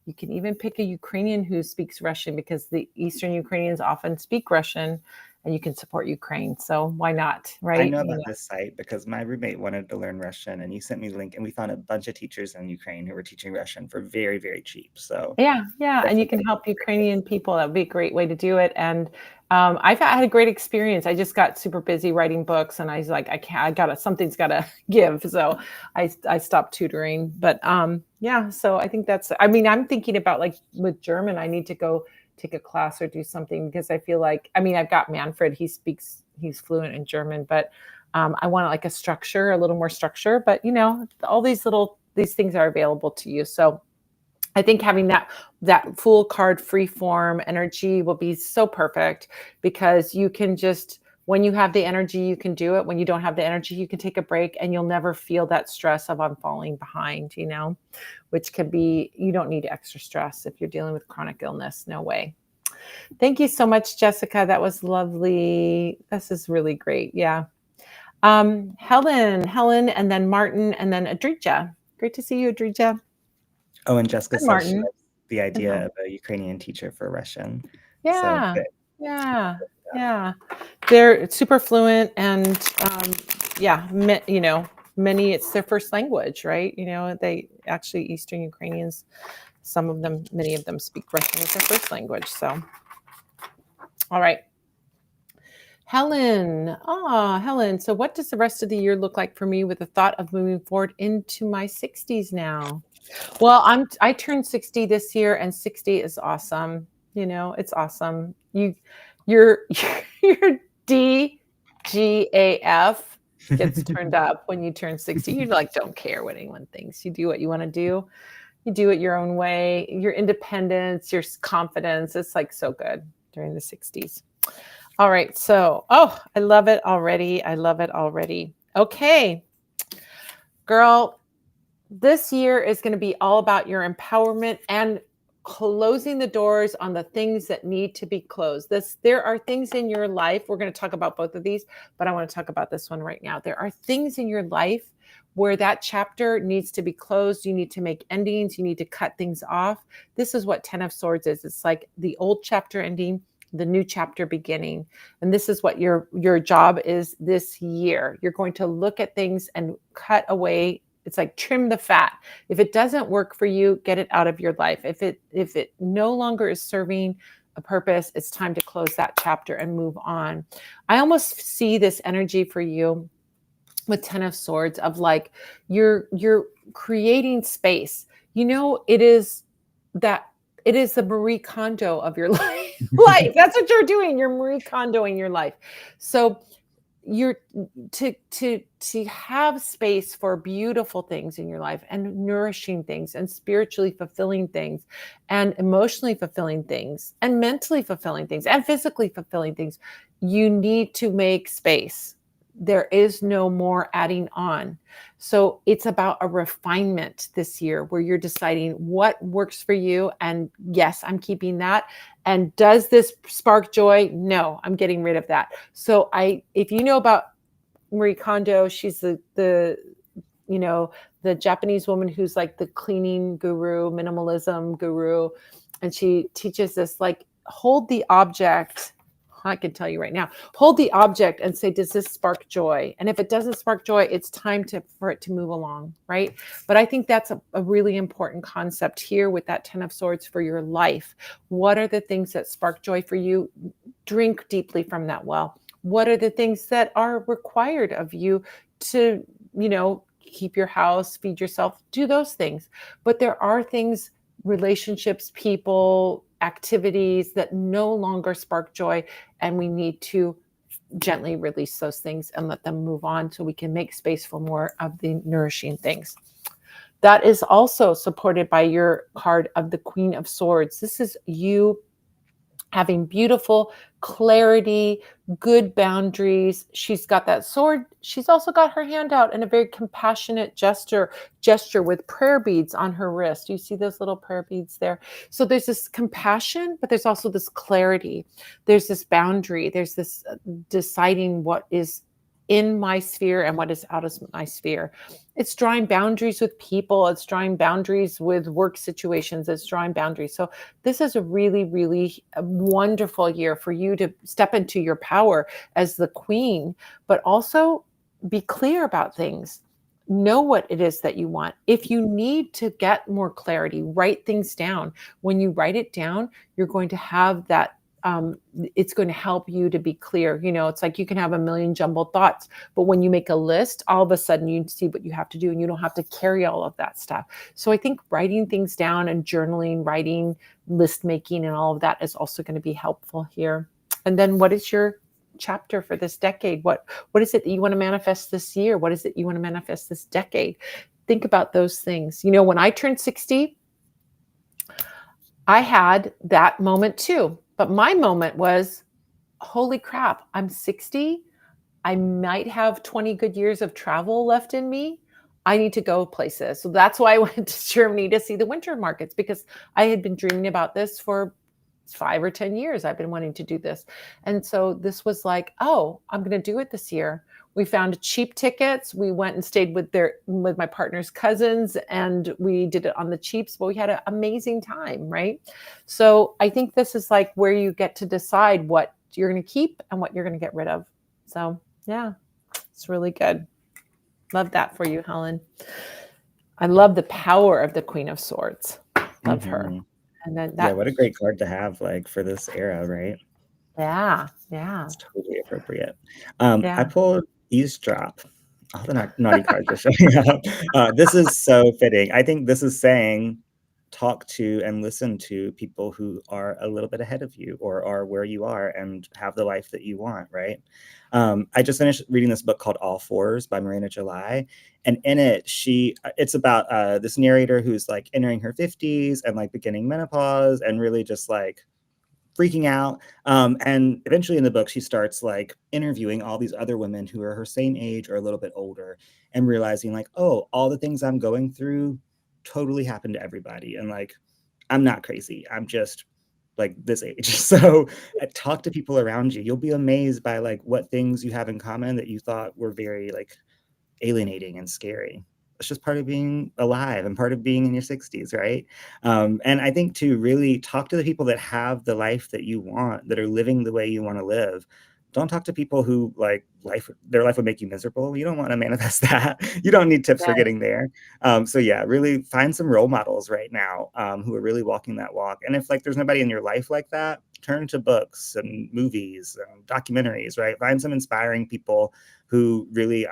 Speaker 1: You can even pick a Ukrainian who speaks Russian, because the Eastern Ukrainians often speak Russian, and you can support Ukraine. So why not,
Speaker 2: I
Speaker 1: right?
Speaker 2: know about this site because my roommate wanted to learn Russian, and you sent me the link, and we found a bunch of teachers in Ukraine who were teaching Russian for very, very cheap. So
Speaker 1: Yeah, and you can help Ukrainian people. That would be a great way to do it. And I had a great experience. I just got super busy writing books, and I was like, I can't. Something's gotta give. So I stopped tutoring. But yeah, so I think that's. I mean, I'm thinking about, like, with German, I need to go take a class or do something, because I feel like, I mean, I've got Manfred, he's fluent in German, but I want like a structure, a little more structure, but you know, all these things are available to you. So I think having that full card free form energy will be so perfect, because you can just, when you have the energy, you can do it. When you don't have the energy, you can take a break, and you'll never feel that stress of I'm falling behind, you know, which could be, you don't need extra stress if you're dealing with chronic illness. No way. Thank you so much, Jessica. That was lovely. This is really great. Yeah. Helen, and then Martin, and then Adrija. Great to see you, Adrija.
Speaker 2: Oh, and Jessica says
Speaker 1: Martin.
Speaker 2: she likes the idea of a Ukrainian teacher for Russian.
Speaker 1: Yeah,
Speaker 2: So,
Speaker 1: yeah. They're super fluent, and you know, many, it's their first language, right? You know, they actually, Eastern Ukrainians, some of them, many of them speak Russian as their first language. So, all right. Helen. Helen. So what does the rest of the year look like for me with the thought of moving forward into my 60s now? Well, I turned 60 this year, and 60 is awesome. You know, it's awesome. Your your DGAF gets turned up when you turn 60. You like don't care what anyone thinks. You do what you want to do. You do it your own way. Your independence, your confidence. It's like so good during the 60s. All right. So, I love it already. I love it already. Okay. Girl, this year is going to be all about your empowerment and closing the doors on the things that need to be closed. There are things in your life. We're going to talk about both of these, but I want to talk about this one right now. There are things in your life where that chapter needs to be closed. You need to make endings. You need to cut things off. This is what 10 of Swords is. It's like the old chapter ending, the new chapter beginning. And this is what your job is this year. You're going to look at things and cut away. It's like trim the fat. If it doesn't work for you, get it out of your life. If it no longer is serving a purpose, it's time to close that chapter and move on. I almost see this energy for you with 10 of Swords of like you're creating space. You know, it is the Marie Kondo of your life. That's what you're doing. You're Marie Kondoing your life. So you're to have space for beautiful things in your life, and nourishing things, and spiritually fulfilling things, and emotionally fulfilling things, and mentally fulfilling things, and physically fulfilling things. You need to make space. There is no more adding on. So it's about a refinement this year where you're deciding what works for you. And yes, I'm keeping that. And does this spark joy? No, I'm getting rid of that. So if you know about Marie Kondo, she's the Japanese woman who's like the cleaning guru, minimalism guru. And she teaches this, like, hold the object. I can tell you right now, hold the object and say, does this spark joy? And if it doesn't spark joy, it's time for it to move along, right? But I think that's a really important concept here with that 10 of Swords for your life. What are the things that spark joy for you? Drink deeply from that well. What are the things that are required of you to, keep your house, feed yourself, do those things. But there are things, relationships, people, activities that no longer spark joy, and we need to gently release those things and let them move on so we can make space for more of the nourishing things. That is also supported by your card of the Queen of Swords. This is you having beautiful clarity, good boundaries. She's got that sword. She's also got her hand out in a very compassionate gesture with prayer beads on her wrist. You see those little prayer beads there? So there's this compassion, but there's also this clarity. There's this boundary. There's this deciding what is in my sphere and what is out of my sphere. It's drawing boundaries with people. It's drawing boundaries with work situations. It's drawing boundaries. So this is a really, really wonderful year for you to step into your power as the queen, but also be clear about things. Know what it is that you want. If you need to get more clarity, write things down. When you write it down, you're going to have that it's going to help you to be clear. It's like you can have a million jumbled thoughts, but when you make a list, all of a sudden you see what you have to do and you don't have to carry all of that stuff. So I think writing things down and journaling, writing, list making, and all of that is also going to be helpful here. And then what is your chapter for this decade? What is it that you want to manifest this year? What is it you want to manifest this decade? Think about those things. When I turned 60, I had that moment too. But my moment was, holy crap, I'm 60. I might have 20 good years of travel left in me. I need to go places. So that's why I went to Germany to see the winter markets, because I had been dreaming about this for 5 or 10 years. I've been wanting to do this. And so this was like, oh, I'm going to do it this year. We found cheap tickets. We went and stayed with my partner's cousins, and we did it on the cheaps, but we had an amazing time, right? So I think this is like where you get to decide what you're going to keep and what you're going to get rid of. So yeah, it's really good. Love that for you, Helen. I love the power of the Queen of Swords. Love her. And then
Speaker 2: yeah, what a great card to have, like, for this era, right?
Speaker 1: Yeah.
Speaker 2: It's totally appropriate.
Speaker 1: Yeah.
Speaker 2: I pulled Eavesdrop. All the naughty cards are showing up. This is so fitting. I think this is saying, talk to and listen to people who are a little bit ahead of you or are where you are and have the life that you want, right? I just finished reading this book called All Fours by Marina July. And in it, it's about this narrator who's like entering her 50s and like beginning menopause and really just like freaking out. And eventually in the book, she starts like interviewing all these other women who are her same age or a little bit older and realizing like, oh, all the things I'm going through totally happen to everybody. And like, I'm not crazy. I'm just like this age. So talk to people around you. You'll be amazed by like what things you have in common that you thought were very like alienating and scary. It's just part of being alive and part of being in your 60s, right? And I think to really talk to the people that have the life that you want, that are living the way you want to live. Don't talk to people who like their life would make you miserable. You don't want to manifest that. You don't need tips for getting there. So yeah, really find some role models right now who are really walking that walk. And if like there's nobody in your life like that, turn to books and movies and documentaries, right? Find some inspiring people who really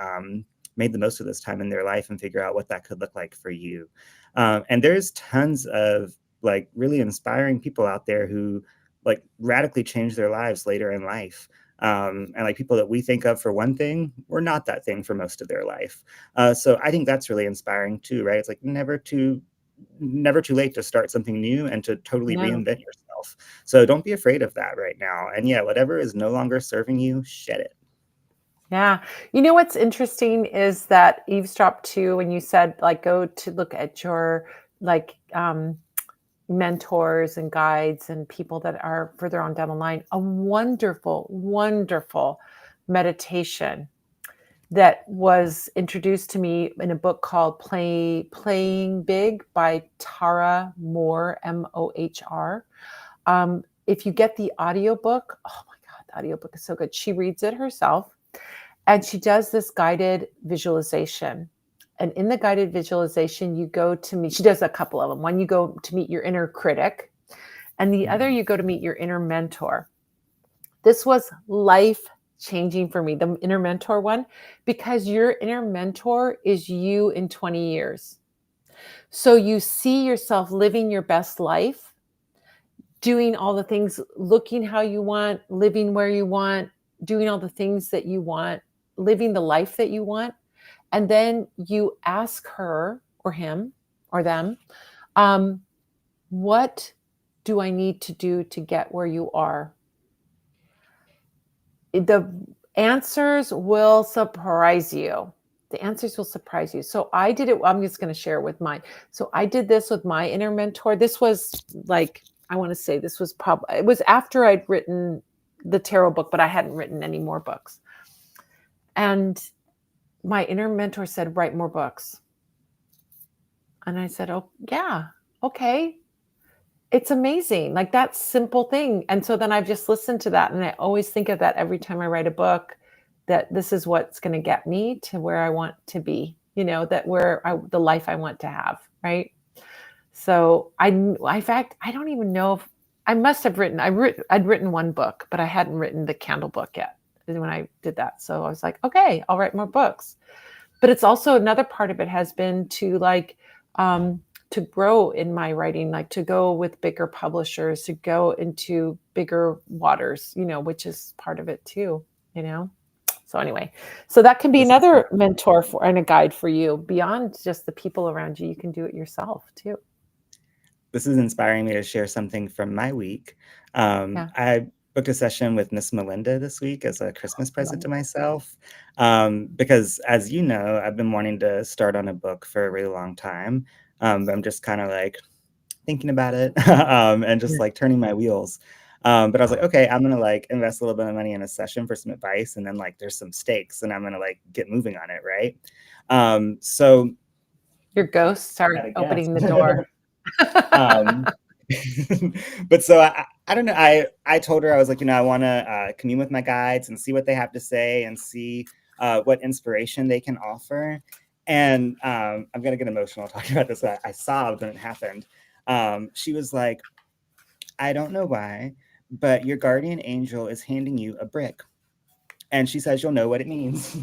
Speaker 2: made the most of this time in their life and figure out what that could look like for you. And there's tons of like really inspiring people out there who like radically change their lives later in life. And like people that we think of for one thing, were not that thing for most of their life. So I think that's really inspiring too, right? It's like never too late to start something new and to totally reinvent yourself. So don't be afraid of that right now. And yeah, whatever is no longer serving you, shed it.
Speaker 1: Yeah. What's interesting is that Eavesdrop too, when you said like go to look at your like mentors and guides and people that are further on down the line, a wonderful, wonderful meditation that was introduced to me in a book called Playing Big by Tara Mohr, Mohr. If you get the audiobook, oh my God, the audiobook is so good. She reads it herself. And she does this guided visualization. And in the guided visualization, you go to meet, she does a couple of them. One, you go to meet your inner critic, and the other, you go to meet your inner mentor. This was life changing for me, the inner mentor one, because your inner mentor is you in 20 years. So you see yourself living your best life, doing all the things, looking how you want, living where you want, doing all the things that you want, living the life that you want. And then you ask her or him or them, what do I need to do to get where you are? The answers will surprise you. The answers will surprise you. So I did it. I'm just going to share it with mine. So I did this with my inner mentor. This was like, I want to say this was probably, it was after I'd written the tarot book, but I hadn't written any more books. And my inner mentor said, write more books. And I said, oh, yeah, okay. It's amazing. Like that simple thing. And so then I've just listened to that. And I always think of that every time I write a book, that this is what's going to get me to where I want to be, that the life I want to have. Right. So in fact, I don't even know I must have I'd written one book, but I hadn't written the candle book yet when I did that. So I was like, okay, I'll write more books. But it's also another part of it has been to like to grow in my writing, like to go with bigger publishers, to go into bigger waters, which is part of it too, you know. So anyway, so that can be
Speaker 2: This is
Speaker 1: another mentor for and a guide for you beyond just the people around you. You can do it yourself too.
Speaker 2: this is inspiring me to share something from my week.
Speaker 1: Yeah.
Speaker 2: I booked a session with Miss Melinda this week as a Christmas
Speaker 1: I
Speaker 2: present
Speaker 1: love
Speaker 2: to
Speaker 1: it.
Speaker 2: myself. Because as you know, I've been wanting to start on a book for a really long time. But I'm just kind of like thinking about it and just
Speaker 1: Yeah.
Speaker 2: like turning my wheels. But I was like, okay, I'm gonna like invest a little bit of money in a session for some advice, and then like there's some stakes, and I'm gonna like get moving on it, right? So
Speaker 1: Your ghosts are
Speaker 2: at a guess.
Speaker 1: opening the door.
Speaker 2: um, but so I don't know. I told her I was like, I want to commune with my guides and see what they have to say and see what inspiration they can offer. And I'm gonna get emotional talking about this. I sobbed when it happened. She was like, I don't know why, but your guardian angel is handing you a brick, and she says you'll know what it means.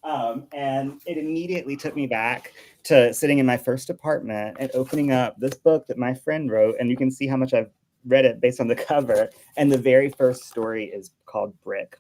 Speaker 2: And it immediately took me back to sitting in my first apartment and opening up this book that my friend wrote. And you can see how much I've read it based on the cover. And the very first story is called Brick.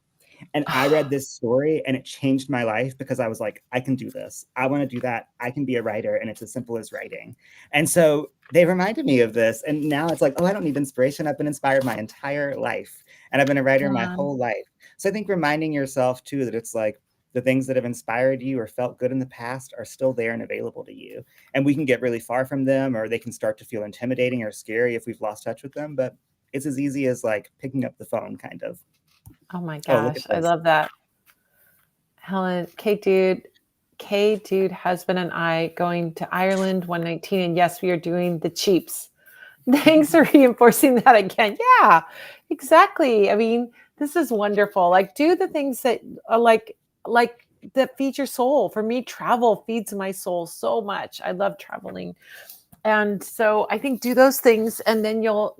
Speaker 2: And I read this story and it changed my life because I was like, I can do this. I want to do that. I can be a writer. And it's as simple as writing. And so they reminded me of this. And now it's like, oh, I don't need inspiration. I've been inspired my entire life. And I've been a writer my whole life. So I think reminding yourself too that it's like the things that have inspired you or felt good in the past are still there and available to you. And we can get really far from them, or they can start to feel intimidating or scary if we've lost touch with them. But it's as easy as like picking up the phone, kind of.
Speaker 1: Oh my
Speaker 2: Oh, look at
Speaker 1: gosh, I
Speaker 2: this.
Speaker 1: love that. Helen, K dude, husband and I going to Ireland 119, and yes, we are doing the cheaps. Thanks for reinforcing that again. Yeah, exactly. I mean, this is wonderful. Like, do the things that are like that feed your soul. For me, travel feeds my soul so much. I love traveling. And so I think do those things and then you'll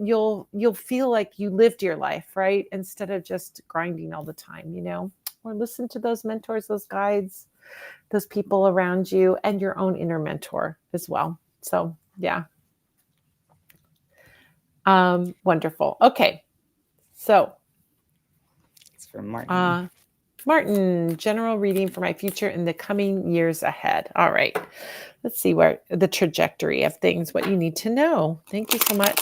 Speaker 1: feel like you lived your life, right? Instead of just grinding all the time, or listen to those mentors, those guides, those people around you, and your own inner mentor as well. So yeah. Wonderful. Okay. So
Speaker 2: It's from Martin.
Speaker 1: Martin, general reading for my future in the coming years ahead. All right. Let's see where the trajectory of things, what you need to know. Thank you so much.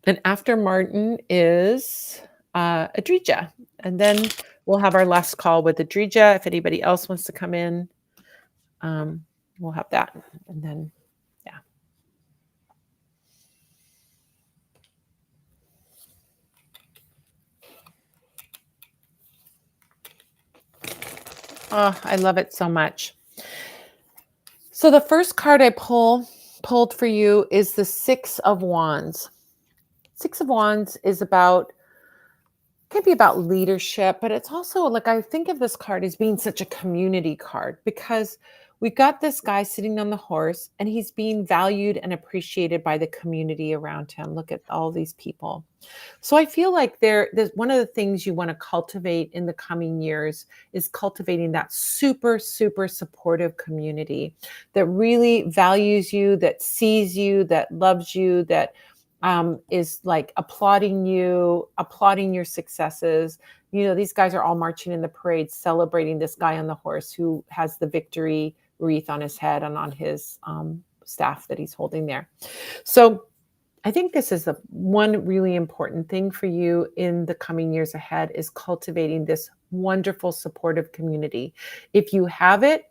Speaker 1: And after Martin is Adrija. And then we'll have our last call with Adrija. If anybody else wants to come in, we'll have that. And then, yeah. Oh, I love it so much. So the first card I pulled for you is the Six of Wands. Six of Wands is can be about leadership, but it's also like I think of this card as being such a community card because we've got this guy sitting on the horse and he's being valued and appreciated by the community around him. Look at all these people. So I feel like there's one of the things you want to cultivate in the coming years is cultivating that super, super supportive community that really values you, that sees you, that loves you, that is like applauding you, applauding your successes. These guys are all marching in the parade, celebrating this guy on the horse who has the victory wreath on his head and on his staff that he's holding there. So I think this is the one really important thing for you in the coming years ahead is cultivating this wonderful supportive community. If you have it,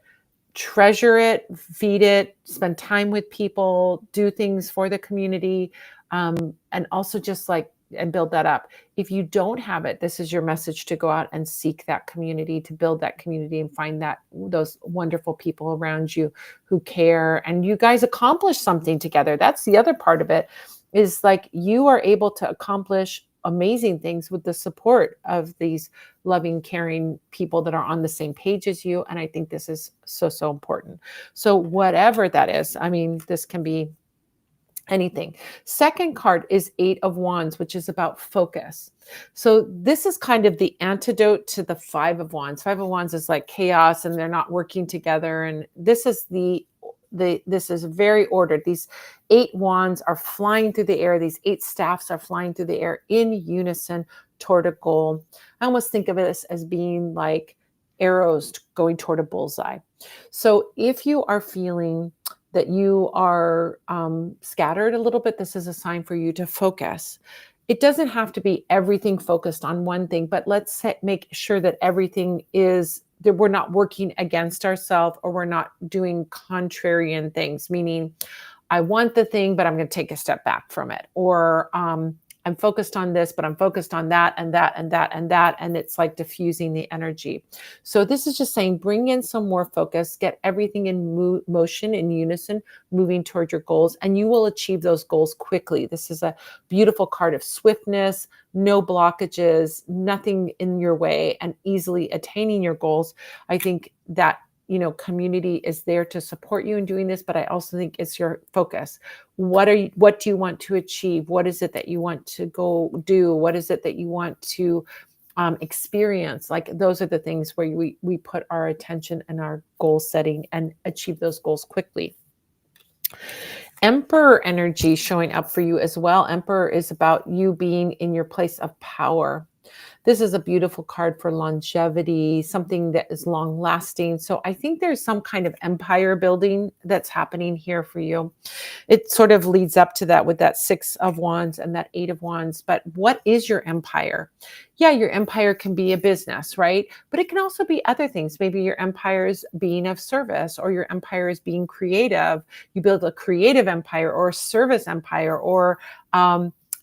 Speaker 1: treasure it, feed it, spend time with people, do things for the community, and also just and build that up. If you don't have it, this is your message to go out and seek that community, to build that community and find those wonderful people around you who care and you guys accomplish something together. That's the other part of it is like you are able to accomplish amazing things with the support of these loving, caring people that are on the same page as you. And I think this is so, so important. So, whatever that is, I mean, this can be anything. Second card is Eight of Wands, which is about focus. So this is kind of the antidote to the Five of Wands. Five of Wands is like chaos and they're not working together. And this is this is very ordered. These eight wands are flying through the air. These eight staffs are flying through the air in unison toward a goal. I almost think of it as being like arrows going toward a bullseye. So if you are feeling that you are scattered a little bit, this is a sign for you to focus. It doesn't have to be everything focused on one thing, but let's make sure that everything is that we're not working against ourselves or we're not doing contrarian things, meaning I want the thing, but I'm going to take a step back from it. Or I'm focused on this, but I'm focused on that and that and that and that. And it's like diffusing the energy. So this is just saying, bring in some more focus, get everything in motion, in unison, moving toward your goals, and you will achieve those goals quickly. This is a beautiful card of swiftness, no blockages, nothing in your way, and easily attaining your goals. I think that community is there to support you in doing this, but I also think it's your focus. What do you want to achieve? What is it that you want to go do? What is it that you want to experience? Like those are the things where we put our attention and our goal setting and achieve those goals quickly. Emperor energy showing up for you as well. Emperor is about you being in your place of power. This is a beautiful card for longevity, something that is long lasting. So I think there's some kind of empire building that's happening here for you. It sort of leads up to that with that Six of Wands and that Eight of Wands. But what is your empire? Yeah, your empire can be a business, right? But it can also be other things. Maybe your empire is being of service, or your empire is being creative. You build a creative empire or a service empire, or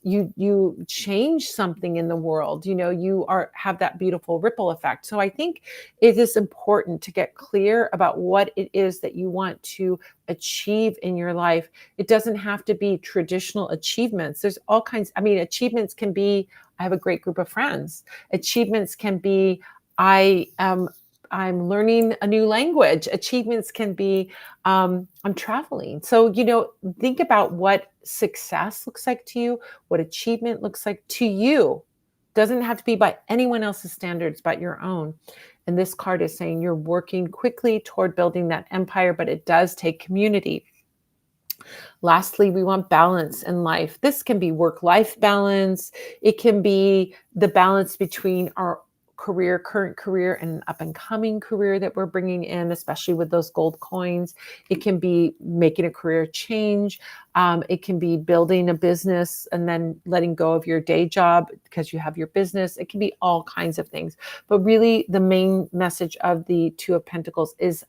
Speaker 1: you change something in the world. You have that beautiful ripple effect. So I think it is important to get clear about what it is that you want to achieve in your life. It doesn't have to be traditional achievements. There's all kinds. I mean, achievements can be, I have a great group of friends. Achievements can be, I'm learning a new language. Achievements can be, I'm traveling. So, think about what success looks like to you, what achievement looks like to you. Doesn't have to be by anyone else's standards, but your own. And this card is saying you're working quickly toward building that empire, but it does take community. Lastly, we want balance in life. This can be work-life balance. It can be the balance between our current career, and an up-and-coming career that we're bringing in, especially with those gold coins. It can be making a career change. It can be building a business and then letting go of your day job because you have your business. It can be all kinds of things. But really, the main message of the Two of Pentacles is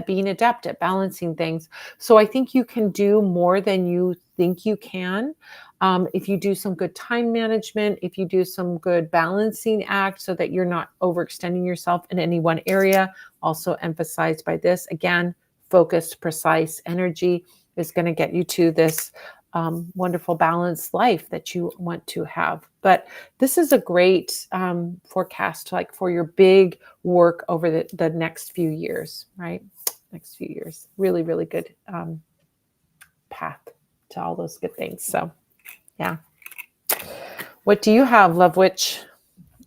Speaker 1: being adept at balancing things. So I think you can do more than you think you can. If you do some good time management, if you do some good balancing act so that you're not overextending yourself in any one area, also emphasized by this, again, focused, precise energy is going to get you to this wonderful balanced life that you want to have. But this is a great forecast, like for your big work over the next few years, right? Next few years. Really, really good path to all those good things. So, yeah. What do you have, Love Witch?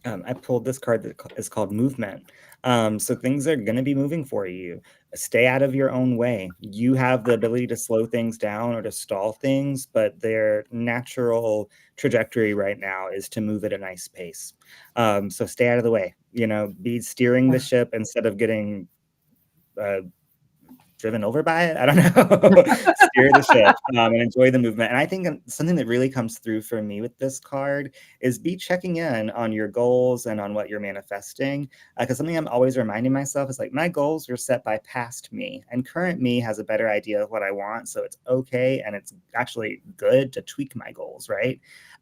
Speaker 2: I pulled this card that is called Movement. So things are going to be moving for you. Stay out of your own way. You have the ability to slow things down or to stall things, but their natural trajectory right now is to move at a nice pace. So stay out of the way. Be steering the ship instead of getting driven over by it. I don't know. Steer the ship and enjoy the movement. And I think something that really comes through for me with this card is be checking in on your goals and on what you're manifesting. Because something I'm always reminding myself is like, my goals were set by past me, and current me has a better idea of what I want. So it's okay. And it's actually good to tweak my goals, right?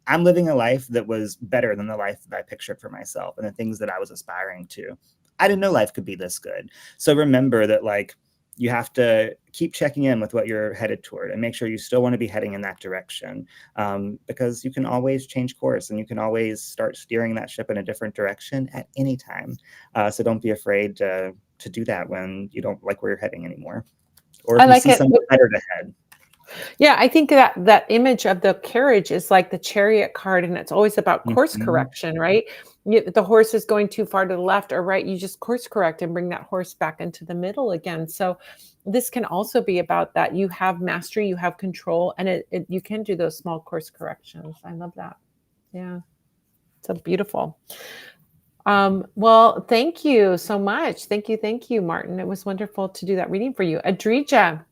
Speaker 2: I'm living a life that was better than the life that I pictured for myself and the things that I was aspiring to. I didn't know life could be this good. So remember that, like, you have to keep checking in with what you're headed toward and make sure you still want to be heading in that direction, because you can always change course and you can always start steering that ship in a different direction at any time. So don't be afraid to do that when you don't like where you're heading anymore, or
Speaker 1: I
Speaker 2: if you
Speaker 1: like
Speaker 2: see
Speaker 1: it.
Speaker 2: somewhere better to head.
Speaker 1: Yeah, I think that image of the carriage is like the chariot card, and it's always about course
Speaker 2: Mhm.
Speaker 1: correction, right? The horse is going too far to the left or right. You just course correct and bring that horse back into the middle again. So this can also be about that. You have mastery, you have control, and you can do those small course corrections. I love that. Yeah, so beautiful. Well, thank you so much. Thank you, Martin. It was wonderful to do that reading for you. Adrija,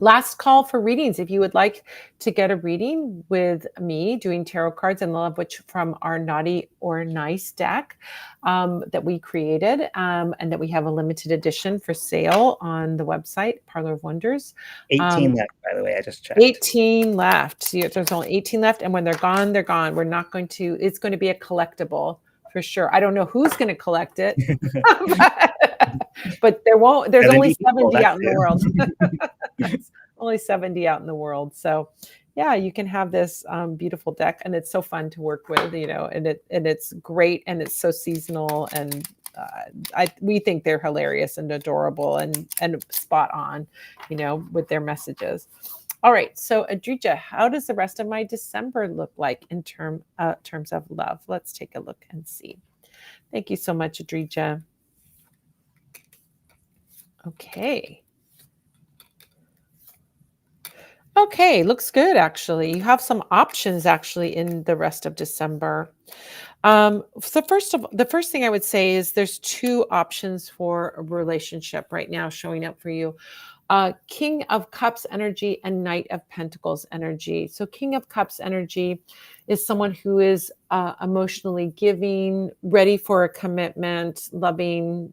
Speaker 1: last call for readings. If you would like to get a reading with me doing tarot cards, and love which from our Naughty or Nice deck that we created, and that we have a limited edition for sale on the website, Parlor of Wonders.
Speaker 2: 18
Speaker 1: Um,
Speaker 2: left, by the way. I just checked.
Speaker 1: 18 left. See, there's only 18 left. And when they're gone, they're gone. We're not going to, it's going to be a collectible for sure. I don't know who's going to collect it, but there's only
Speaker 2: 70 people,
Speaker 1: 70
Speaker 2: that's
Speaker 1: out in the world.
Speaker 2: it.
Speaker 1: There's only 70 out in the world. So yeah, you can have this beautiful deck, and it's so fun to work with, and it's great, and it's so seasonal, and we think they're hilarious and adorable and spot on, with their messages. All right, so Adrija, how does the rest of my December look like in terms of love? Let's take a look and see. Thank you so much, Adrija. Okay. Okay, looks good actually. You have some options actually in the rest of December. So the first thing I would say is there's two options for a relationship right now showing up for you. King of Cups energy and Knight of Pentacles energy. So King of Cups energy is someone who is emotionally giving, ready for a commitment, loving,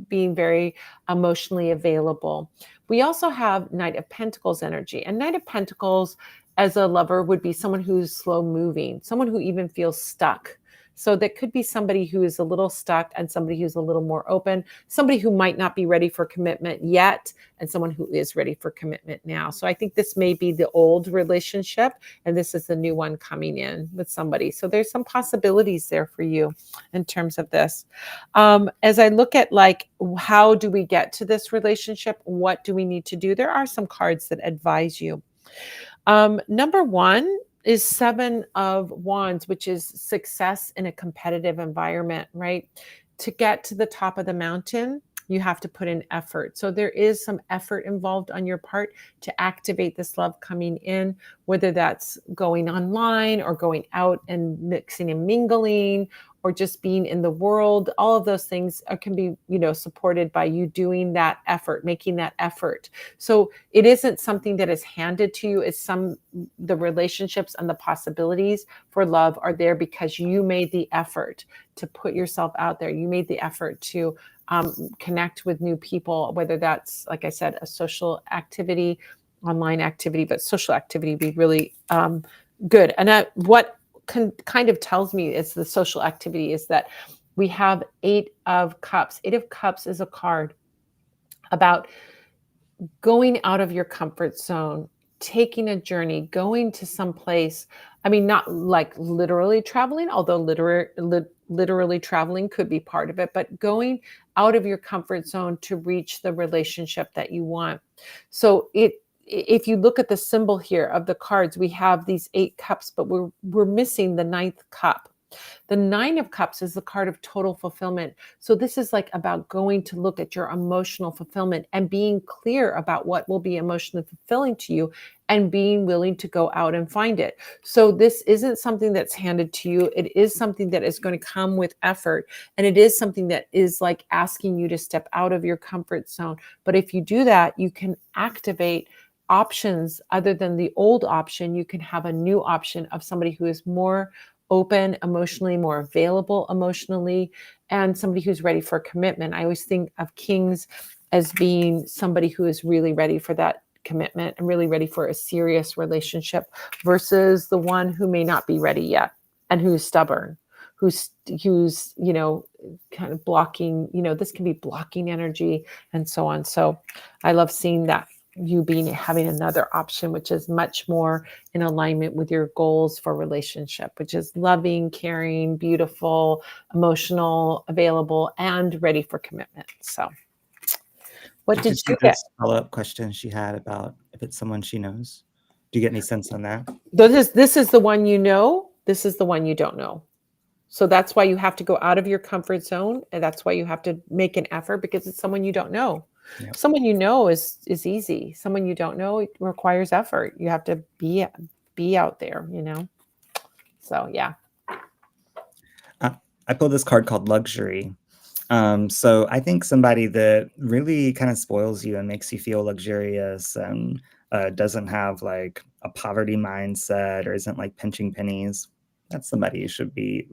Speaker 1: being very emotionally available. We also have Knight of Pentacles energy, and Knight of Pentacles as a lover would be someone who's slow moving, someone who even feels stuck. So that could be somebody who is a little stuck and somebody who's a little more open, somebody who might not be ready for commitment yet, and someone who is ready for commitment now. So I think this may be the old relationship, and this is the new one coming in with somebody. So there's some possibilities there for you in terms of this. As I look at how do we get to this relationship? What do we need to do? There are some cards that advise you. Number one is Seven of Wands, which is success in a competitive environment, right? To get to the top of the mountain, you have to put in effort. So there is some effort involved on your part to activate this love coming in, whether that's going online or going out and mixing and mingling, or just being in the world. All of those things can be, supported by you doing that effort, making that effort. So it isn't something that is handed to you. It's the relationships and the possibilities for love are there because you made the effort to put yourself out there. You made the effort to connect with new people, whether that's, like I said, a social activity, online activity, but social activity be really good. And what kind of tells me it's the social activity is that we have Eight of Cups. Eight of Cups is a card about going out of your comfort zone, taking a journey, going to some place. I mean, not like literally traveling, although literally traveling could be part of it, but going out of your comfort zone to reach the relationship that you want. So if you look at the symbol here of the cards, we have these 8 cups, but we're missing the 9th cup. The 9 of Cups is the card of total fulfillment. So this is like about going to look at your emotional fulfillment and being clear about what will be emotionally fulfilling to you and being willing to go out and find it. So this isn't something that's handed to you. It is something that is going to come with effort. And it is something that is like asking you to step out of your comfort zone. But if you do that, you can activate options other than the old option. You can have a new option of somebody who is more open emotionally, more available emotionally, and somebody who's ready for commitment. I always think of kings as being somebody who is really ready for that commitment and really ready for a serious relationship versus the one who may not be ready yet and who's stubborn, who's kind of blocking, this can be blocking energy and so on. So I love seeing that you having another option, which is much more in alignment with your goals for relationship, which is loving, caring, beautiful, emotional, available, and ready for commitment. So what did you get?
Speaker 2: This follow-up question she had about if it's someone she knows. Do you get any sense on that?
Speaker 1: This is the one you know. This is the one you don't know. So that's why you have to go out of your comfort zone, and that's why you have to make an effort, because it's someone you don't know.
Speaker 2: Yep.
Speaker 1: Someone you know is easy. Someone you don't know, it requires effort. You have to be out there, So yeah.
Speaker 2: I pulled this card called Luxury. So I think somebody that really kind of spoils you and makes you feel luxurious and doesn't have like a poverty mindset or isn't like pinching pennies. That's somebody you should be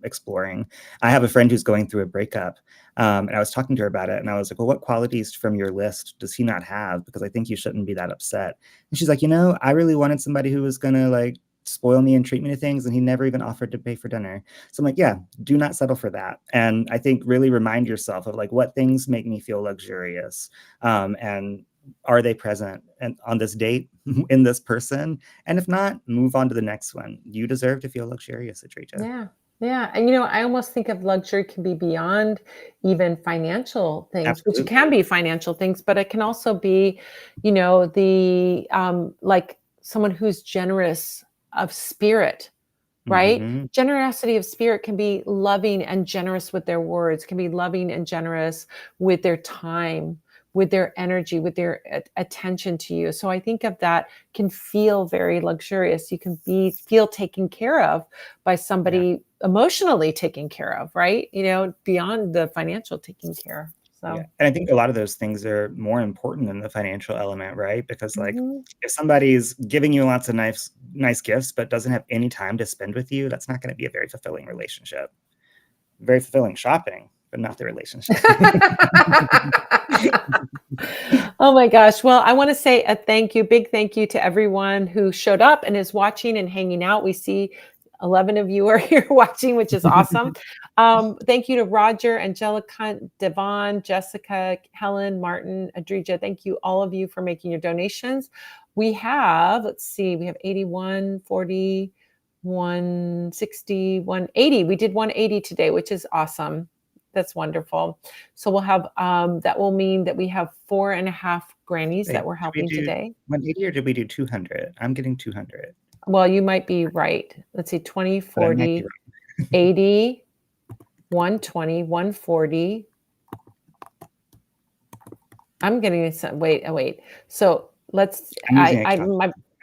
Speaker 2: exploring. I have a friend who's going through a breakup, and I was talking to her about it, and I was like, well, what qualities from your list does he not have? Because I think you shouldn't be that upset. And she's like, I really wanted somebody who was going to like spoil me and treat me to things, and he never even offered to pay for dinner. So I'm like, yeah, do not settle for that. And I think really remind yourself of like, what things make me feel luxurious, and are they present and on this date in this person? And if not, move on to the next one. You deserve to feel luxurious, Adrija.
Speaker 1: Yeah. Yeah. And, I almost think of luxury can be beyond even financial things,
Speaker 2: Absolutely.
Speaker 1: which can be financial things, but it can also be, the, like someone who's generous of spirit, right?
Speaker 2: Mm-hmm.
Speaker 1: Generosity of spirit can be loving and generous with their words, can be loving and generous with their time, with their energy, with their attention to you. So I think of that can feel very luxurious. You can feel taken care of by somebody emotionally taken care of, right? Beyond the financial taking care. So
Speaker 2: Yeah. And I think a lot of those things are more important than the financial element, right? Because like
Speaker 1: Mhm.
Speaker 2: if somebody's giving you lots of nice gifts, but doesn't have any time to spend with you, that's not going to be a very fulfilling relationship. Very fulfilling shopping, but not the relationship.
Speaker 1: Oh my gosh. Well, I want to say a big thank you to everyone who showed up and is watching and hanging out. We see 11 of you are here watching, which is awesome. Thank you to Roger, Angelica, Devon, Jessica, Helen, Martin, Adrija. Thank you, all of you, for making your donations. We have, let's see, we have 81, 40, 160, 180. We did 180 today, which is awesome. That's wonderful. So we'll have, that will mean that we have 4.5 grannies that we're helping today.
Speaker 2: 180 or did we do 200? I'm getting 200.
Speaker 1: Well, you might be right. Let's see, 20, 40, 80, 120, 140. I'm getting some, wait. So let's,
Speaker 2: I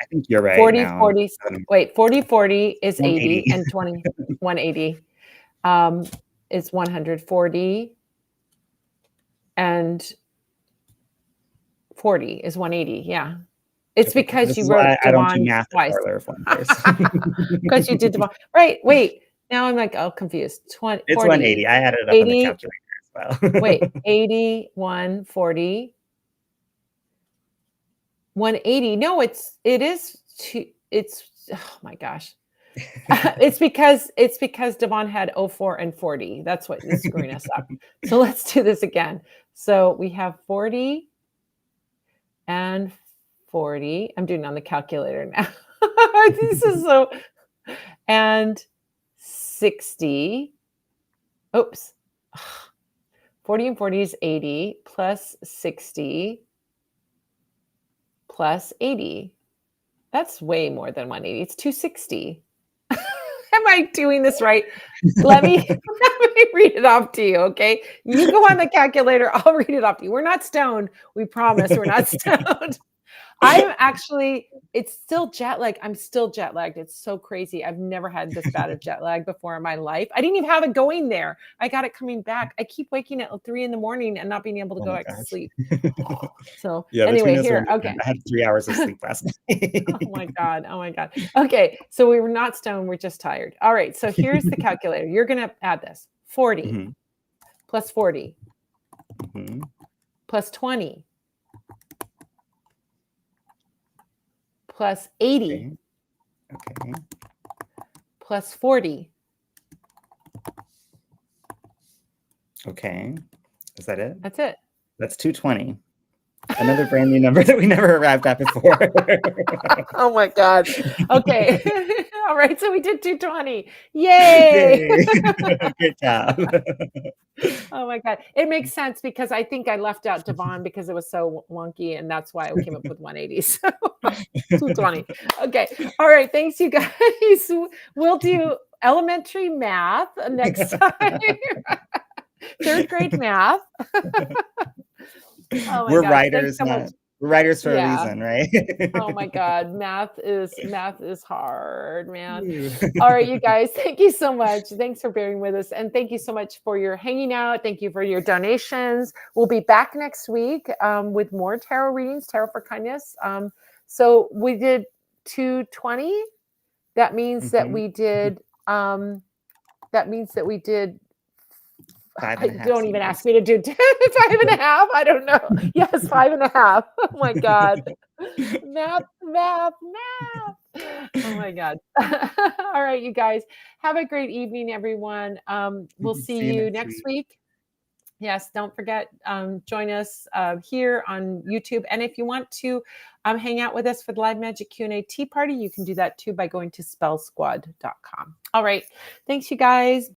Speaker 2: think you're right
Speaker 1: 40,
Speaker 2: now.
Speaker 1: 40, wait, 40, 40 is 80
Speaker 2: 180.
Speaker 1: and 20, 180 is 140 and 40 is 180. Yeah. It's
Speaker 2: Okay,
Speaker 1: because you wrote
Speaker 2: I don't do
Speaker 1: Devon
Speaker 2: math
Speaker 1: twice.
Speaker 2: at Parlor Fundraise.
Speaker 1: Because you did Devon. Right. Wait. Now I'm like, confused. 20,
Speaker 2: It's
Speaker 1: 40,
Speaker 2: 180. I added it up
Speaker 1: 80,
Speaker 2: on the calculator as well.
Speaker 1: wait, 80, 140, 180. No, it is oh my gosh. It's because Devon had 04 and 40. That's what is screwing us up. So let's do this again. So we have 40 and 40. I'm doing it on the calculator now. This is so, and 60. Oops. 40 and 40 is 80 plus 60 plus 80. That's way more than 180. It's 260. Am I doing this right? Let me read it off to you, okay? You go on the calculator. I'll read it off to you. We're not stoned. We promise we're not stoned. It's still jet lag. I'm still jet lagged. It's so crazy. I've never had this bad of jet lag before in my life. I didn't even have it going there. I got it coming back. I keep waking at 3 a.m. and not being able to go back to sleep. So
Speaker 2: yeah,
Speaker 1: anyway, here, okay.
Speaker 2: I had 3 hours of sleep last night.
Speaker 1: Oh my God. Okay, so we were not stoned. We're just tired. All right, so here's the calculator. You're going to add this. 40 plus 40 plus 20 plus 80
Speaker 2: Okay.
Speaker 1: plus 40
Speaker 2: Okay. Is that it?
Speaker 1: That's it.
Speaker 2: That's 220. Another brand new number that we never arrived at before.
Speaker 1: Oh my God. Okay. All right. So we did 220. Yay.
Speaker 2: Yay. Good job.
Speaker 1: Oh my God. It makes sense because I think I left out Devon because it was so wonky, and that's why I came up with 180. So 220. Okay. All right. Thanks, you guys. We'll do elementary math next time. Third grade math. Oh my
Speaker 2: We're
Speaker 1: gosh. Thanks
Speaker 2: writers,
Speaker 1: so much.
Speaker 2: we're writers for a
Speaker 1: Yeah.
Speaker 2: reason, right?
Speaker 1: Oh my God. Math is hard, man. All right, you guys, thank you so much. Thanks for bearing with us. And thank you so much for your hanging out. Thank you for your donations. We'll be back next week with more tarot readings, Tarot for Kindness. So we did 220. That means that
Speaker 2: Mhm.
Speaker 1: we did that means that we did
Speaker 2: 5.5
Speaker 1: don't even
Speaker 2: CDs.
Speaker 1: ask me to do 5.5. I don't know. Yes, 5.5. Oh my God. Math, math, math. Oh my God. All right, you guys. Have a great evening, everyone. We'll see
Speaker 2: See you
Speaker 1: you
Speaker 2: next
Speaker 1: next
Speaker 2: week.
Speaker 1: week. Yes, don't forget, join us here on YouTube. And if you want to hang out with us for the Live Magic Q&A Tea Party, you can do that too by going to spellsquad.com. All right. Thanks, you guys.